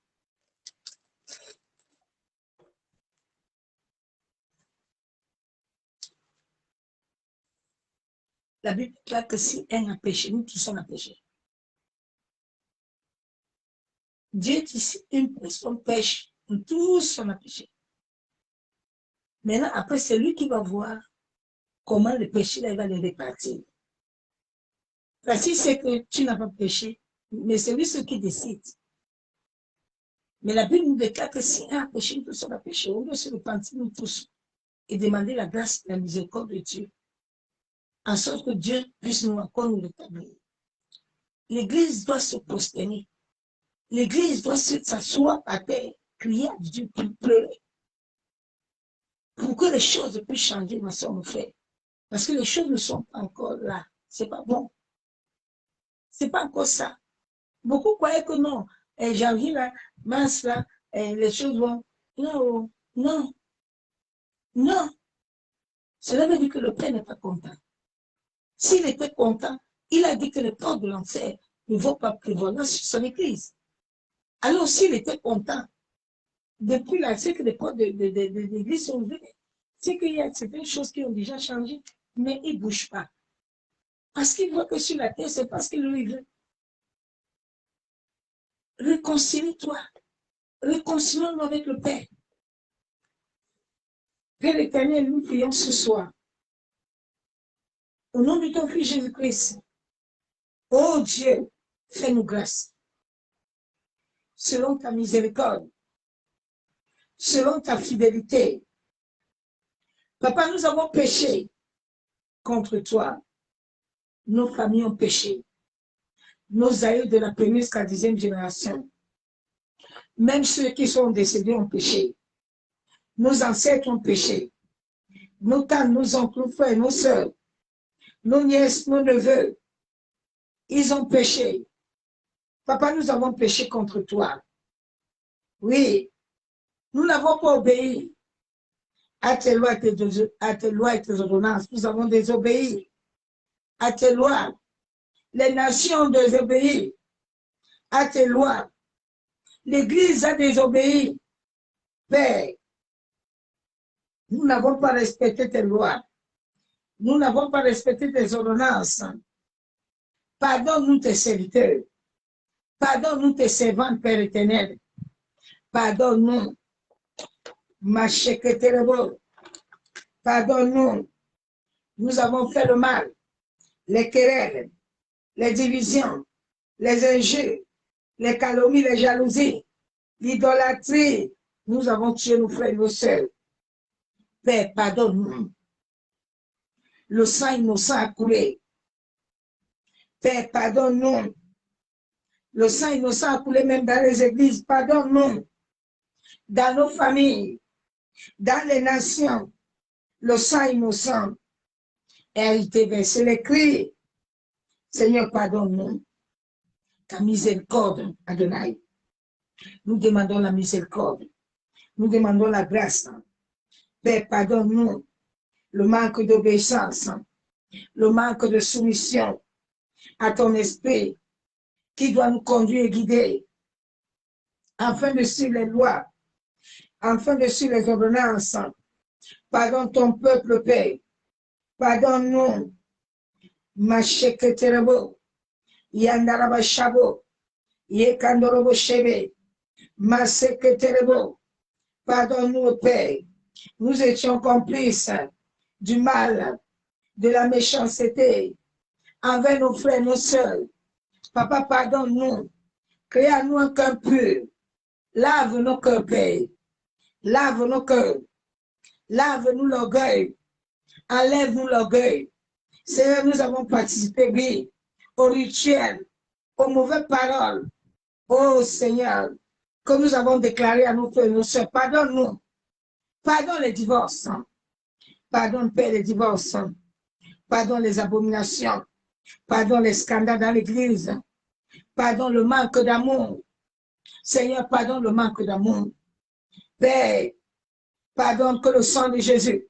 La Bible déclare que si un a péché, nous tous on a péché. Dieu dit si une personne pêche, nous tous on a péché. Maintenant, après, c'est lui qui va voir comment le péché là, il va le répartir. Parce que c'est que tu n'as pas péché, mais c'est lui ce qui décide. Mais la Bible nous déclare que si un a péché, nous tous on a péché. On doit se repentir nous tous et demander la grâce et la miséricorde de Dieu, en sorte que Dieu puisse nous encore nous rétablir. L'Église doit se prosterner. L'Église doit s'asseoir à terre, crier à Dieu pour pleurer. Pour que les choses puissent changer, ma soeur, mon frère. Parce que les choses ne sont pas encore là. C'est pas bon. C'est pas encore ça. Beaucoup croyaient que non. Janvier, là, mars, là, les choses vont. Non, non, non. Cela veut dire que le Père n'est pas content. S'il était content, il a dit que les portes de l'enfer ne vont pas prévaloir sur son Église. Alors, s'il était content, depuis là, c'est que les portes de l'Église sont ouvertes. C'est qu'il y a certaines choses qui ont déjà changé, mais il ne bouge pas. Parce qu'il voit que sur la terre, c'est parce qu'il lui veut. Réconcilie-toi. Réconcilions-nous avec le Père. Père éternel, nous prions ce soir. Au nom de ton Fils Jésus-Christ. Oh Dieu, fais-nous grâce. Selon ta miséricorde. Selon ta fidélité. Papa, nous avons péché contre toi. Nos familles ont péché. Nos aïeux de la première jusqu'à la 10e génération. Même ceux qui sont décédés ont péché. Nos ancêtres ont péché. Nos tantes, nos oncles, nos frères, nos sœurs, nos nièces, nos neveux, ils ont péché. Papa, nous avons péché contre toi. Oui, nous n'avons pas obéi à tes lois et tes ordonnances. Nous avons désobéi à tes lois. Les nations ont désobéi à tes lois. L'Église a désobéi. Père, nous n'avons pas respecté tes lois. Nous n'avons pas respecté tes ordonnances. Pardonne-nous tes serviteurs. Pardonne-nous tes servantes, Père éternel. Pardonne-nous. Pardonne-nous. Nous avons fait le mal. Les querelles, les divisions, les injures, les calomnies, les jalousies, l'idolâtrie. Nous avons tué nos frères et nos sœurs. Père, pardonne-nous. Le sang innocent a coulé. Père, pardonne-nous. Le sang innocent a coulé même dans les églises. Pardonne-nous. Dans nos familles, dans les nations, le sang innocent a été versé. Les cris Seigneur, pardonne-nous. Ta miséricorde, Adonai. Nous demandons la miséricorde. Nous demandons la grâce. Père, pardonne-nous le manque d'obéissance, le manque de soumission à ton esprit qui doit nous conduire et guider afin de suivre les lois, afin de suivre les ordonnances. Pardonne ton peuple, Père. Pardonne-nous. Masheketerebo, Yandaraba Shabo, Yekandorobo Shebe, Maseketerebo. Pardonne-nous, Père. Nous étions complices du mal, de la méchanceté envers nos frères, nos sœurs. Papa, pardonne-nous. Crée à nous un cœur pur. Lave nos cœurs, Père. Lave nos cœurs. Lave-nous l'orgueil. Enlève-nous l'orgueil. Seigneur, nous avons participé, oui, au rituel, aux mauvaises paroles. Oh Seigneur, que nous avons déclaré à nos frères et nos sœurs. Pardonne-nous. Pardonne les divorces. Pardonne, Père, les divorces. Pardonne les abominations. Pardonne les scandales dans l'Église. Pardonne le manque d'amour. Seigneur, pardonne le manque d'amour. Père, pardonne que le sang de Jésus,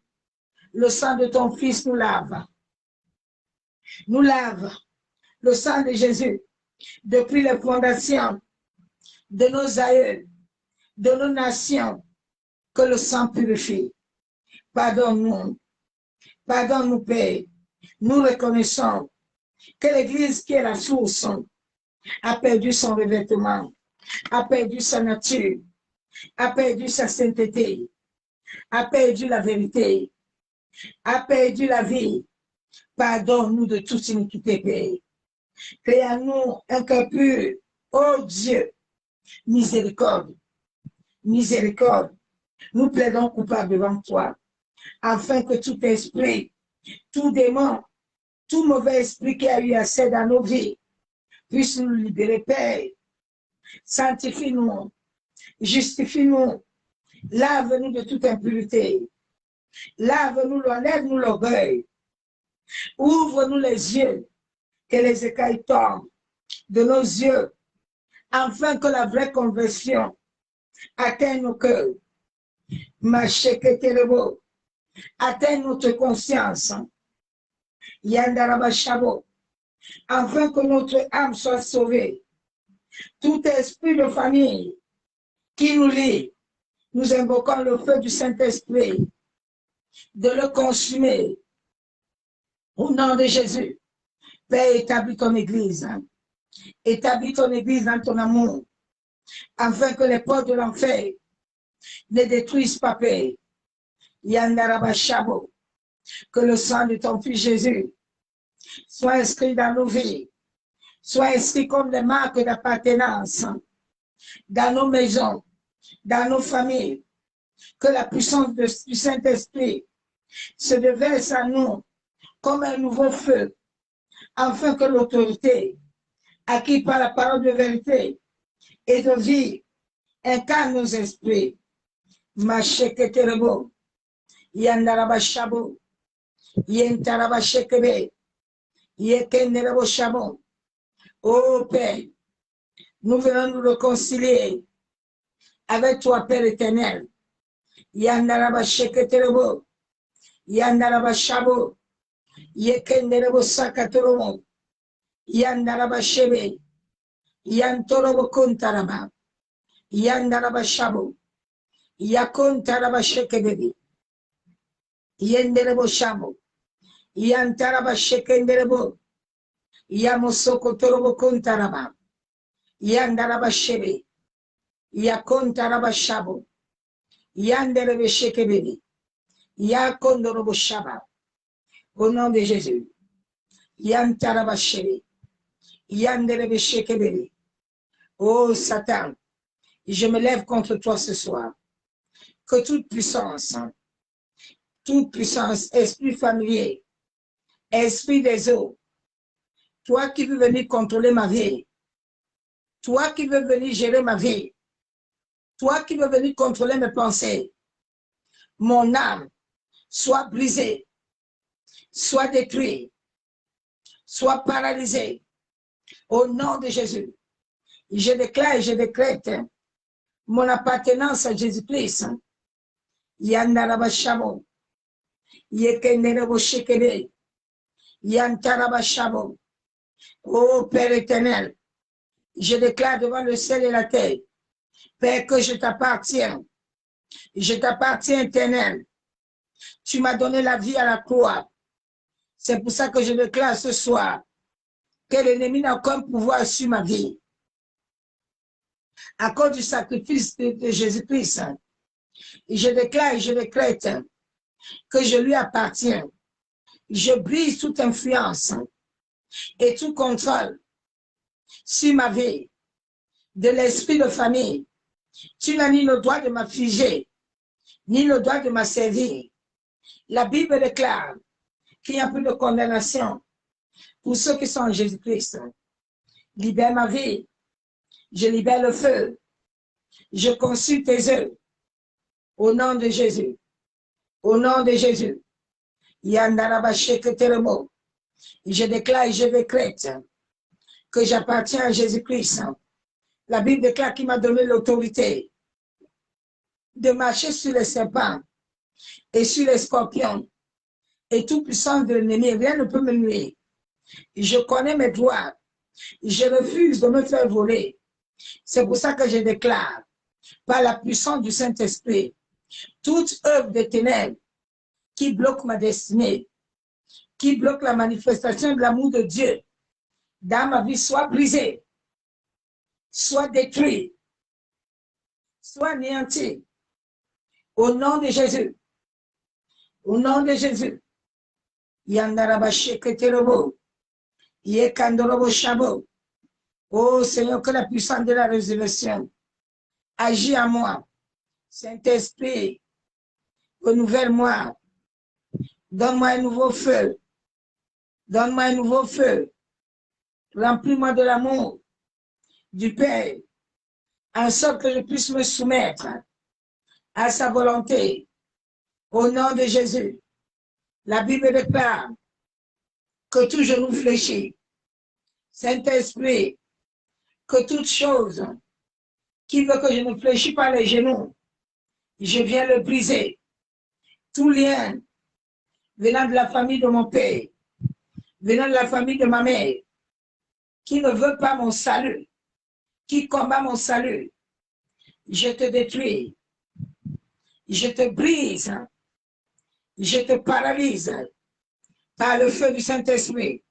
le sang de ton Fils nous lave. Nous lave. Le sang de Jésus, depuis les fondations de nos aïeux, de nos nations, que le sang purifie. Pardonne-nous. Pardonne-nous, Père. Nous reconnaissons que l'Église qui est la source a perdu son revêtement, a perdu sa nature, a perdu sa sainteté, a perdu la vérité, a perdu la vie. Pardonne-nous de toute iniquité, Père. Crée à nous un cœur pur. Oh Dieu, miséricorde, miséricorde. Nous plaidons coupables devant toi, afin que tout esprit, tout démon, tout mauvais esprit qui a eu accès dans nos vies, puisse nous libérer, Père. Sanctifie-nous, justifie-nous, lave-nous de toute impureté, lave-nous, enlève-nous l'orgueil, ouvre-nous les yeux, que les écailles tombent de nos yeux, afin que la vraie conversion atteigne nos cœurs. Macheketerebo, atteigne notre conscience. Yandarabashabo, afin que notre âme soit sauvée. Tout esprit de famille qui nous lie, nous invoquons le feu du Saint-Esprit de le consumer. Au nom de Jésus, Père, établis ton Église. Établis ton Église dans ton amour, afin que les portes de l'enfer ne détruisent pas, Père. Yandarabashabo, que le sang de ton Fils Jésus soit inscrit dans nos vies, soit inscrit comme des marques d'appartenance dans nos maisons, dans nos familles, que la puissance du Saint-Esprit se déverse à nous comme un nouveau feu, afin que l'autorité acquise par la parole de vérité et de vie incarne nos esprits. Masheketerebo, Yandarabashabo, Yentarabashekebe, Yekenderebo Shabo. Oh Père, nous venons nous réconcilier avec toi, Père éternel. Yandarabasheketerebo, Yandarabashabo, Yekenderebo Sakatoromo, Yandarabashebe, Yantorobo Kuntaraba, Yandarabashabo, Yakontarabashekebe, Yenderebo Shabo, Yantarabashekenderebo, Yamosoko Torobo Kuntaraba, Yandarabashebe, Yakontarabashabo, Yanderebe Shekebe, Yakondorobo Shaba. Au nom de Jésus, Yantarabashebe, Yanderebe Shekebe. Oh Satan, je me lève contre toi ce soir. Que toute puissance, esprit familier, esprit des eaux, toi qui veux venir contrôler ma vie, toi qui veux venir gérer ma vie, toi qui veux venir contrôler mes pensées, mon âme soit brisée, soit détruite, soit paralysé. Au nom de Jésus, je déclare et je décrète mon appartenance à Jésus-Christ. Yandarabashabo, Yekenderebo Shekebe, Yantarabashabo. Ô Père éternel, je déclare devant le ciel et la terre, Père, que je t'appartiens. Je t'appartiens, éternel. Tu m'as donné la vie à la croix. C'est pour ça que je déclare ce soir que l'ennemi n'a aucun pouvoir sur ma vie. À cause du sacrifice de Jésus-Christ, je déclare et je décrète que je lui appartiens. Je brise toute influence et tout contrôle sur ma vie de l'esprit de famille. Tu n'as ni le droit de m'affliger, ni le droit de m'asservir. La Bible déclare qu'il n'y a plus de condamnation pour ceux qui sont en Jésus-Christ. Libère ma vie. Je libère le feu. Je consulte tes œuvres. Au nom de Jésus. Au nom de Jésus. Yandarabasheketeremo. Je déclare et je décrète que j'appartiens à Jésus-Christ. La Bible déclare qu'il m'a donné l'autorité de marcher sur les serpents et sur les scorpions et toute puissance de l'ennemi. Rien ne peut me nuire. Je connais mes droits. Je refuse de me faire voler. C'est pour ça que je déclare, par la puissance du Saint-Esprit, toute œuvre de ténèbres qui bloque ma destinée, qui bloque la manifestation de l'amour de Dieu dans ma vie, soit brisée, soit détruite, soit anéantie. Au nom de Jésus. Au nom de Jésus. Yandarabasheketerobo. Yekandorobo Shabo. Oh Seigneur, que la puissance de la résurrection agit en moi. Saint-Esprit, renouvelle-moi. Donne-moi un nouveau feu. Donne-moi un nouveau feu. Remplis-moi de l'amour du Père, en sorte que je puisse me soumettre à sa volonté. Au nom de Jésus. La Bible déclare que tout genou fléchit. Saint-Esprit, que toute chose qui veut que je ne fléchisse pas les genoux, je viens le briser. Tout lien venant de la famille de mon père, venant de la famille de ma mère, qui ne veut pas mon salut, qui combat mon salut, je te détruis, je te brise, je te paralyse par le feu du Saint-Esprit.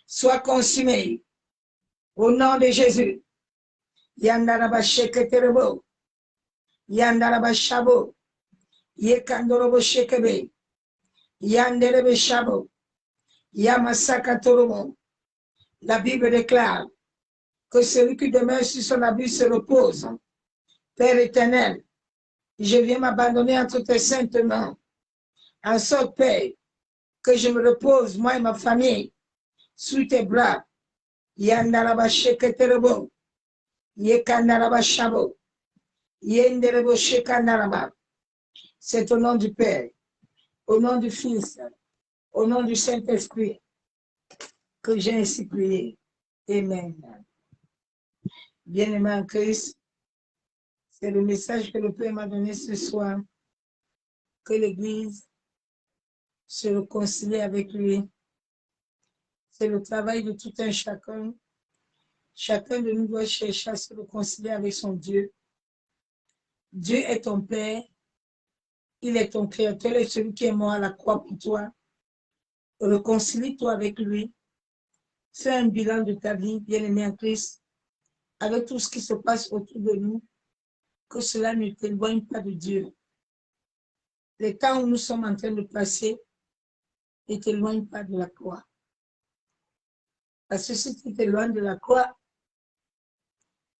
Sois consumé au nom de Jésus. Yandarabasheketerebo, Yandarabashabo, Yekandorobo Shekebe, Yanderebe Shabo, Yamasakatoromo. La Bible déclare que celui qui demeure sur son abri se repose. Père éternel, je viens m'abandonner entre tes saintes mains. En sorte, Père, que je me repose, moi et ma famille, sous tes bras. Yandarabasheketerebo, Yekandarabashabo, Yenderebo Shekandaraba. C'est au nom du Père, au nom du Fils, au nom du Saint-Esprit, que j'ai ainsi prié. Amen. Bien-aimé en Christ, c'est le message que le Père m'a donné ce soir, que l'Église se réconcilie avec lui. C'est le travail de tout un chacun. Chacun de nous doit chercher à se réconcilier avec son Dieu. Dieu est ton Père, il est ton Créateur, et celui qui est mort à la croix pour toi. Réconcilie-toi avec lui. Fais un bilan de ta vie, bien-aimé en Christ, avec tout ce qui se passe autour de nous, que cela ne t'éloigne pas de Dieu. Les temps où nous sommes en train de passer ne t'éloignent pas de la croix. Parce que si tu t'éloignes de la croix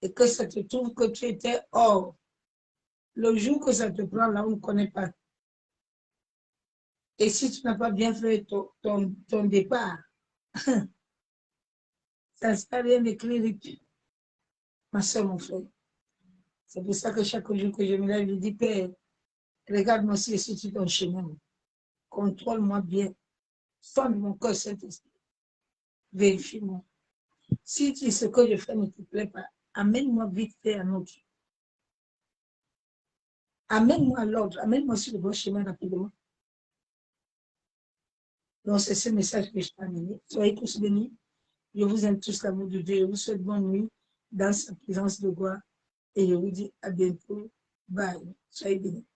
et que ça te trouve que tu étais hors, le jour que ça te prend là, on ne connaît pas. Et si tu n'as pas bien fait ton départ, ça ne sert à rien d'écrire, ma soeur, mon frère. C'est pour ça que chaque jour que je me lève, je dis, Père, regarde-moi si je suis sur ton chemin. Contrôle-moi bien. Sonde mon cœur, Saint-Esprit. Vérifie-moi. Si ce que je fais ne te plaît pas, amène-moi vite fait un autre. Amène-moi à l'ordre, amène-moi sur le bon chemin rapidement. Donc, c'est ce message que je t'ai amené. Soyez tous bénis. Je vous aime tous l'amour de Dieu. Je vous souhaite bonne nuit dans sa présence de gloire. Et je vous dis à bientôt. Bye. Soyez bénis.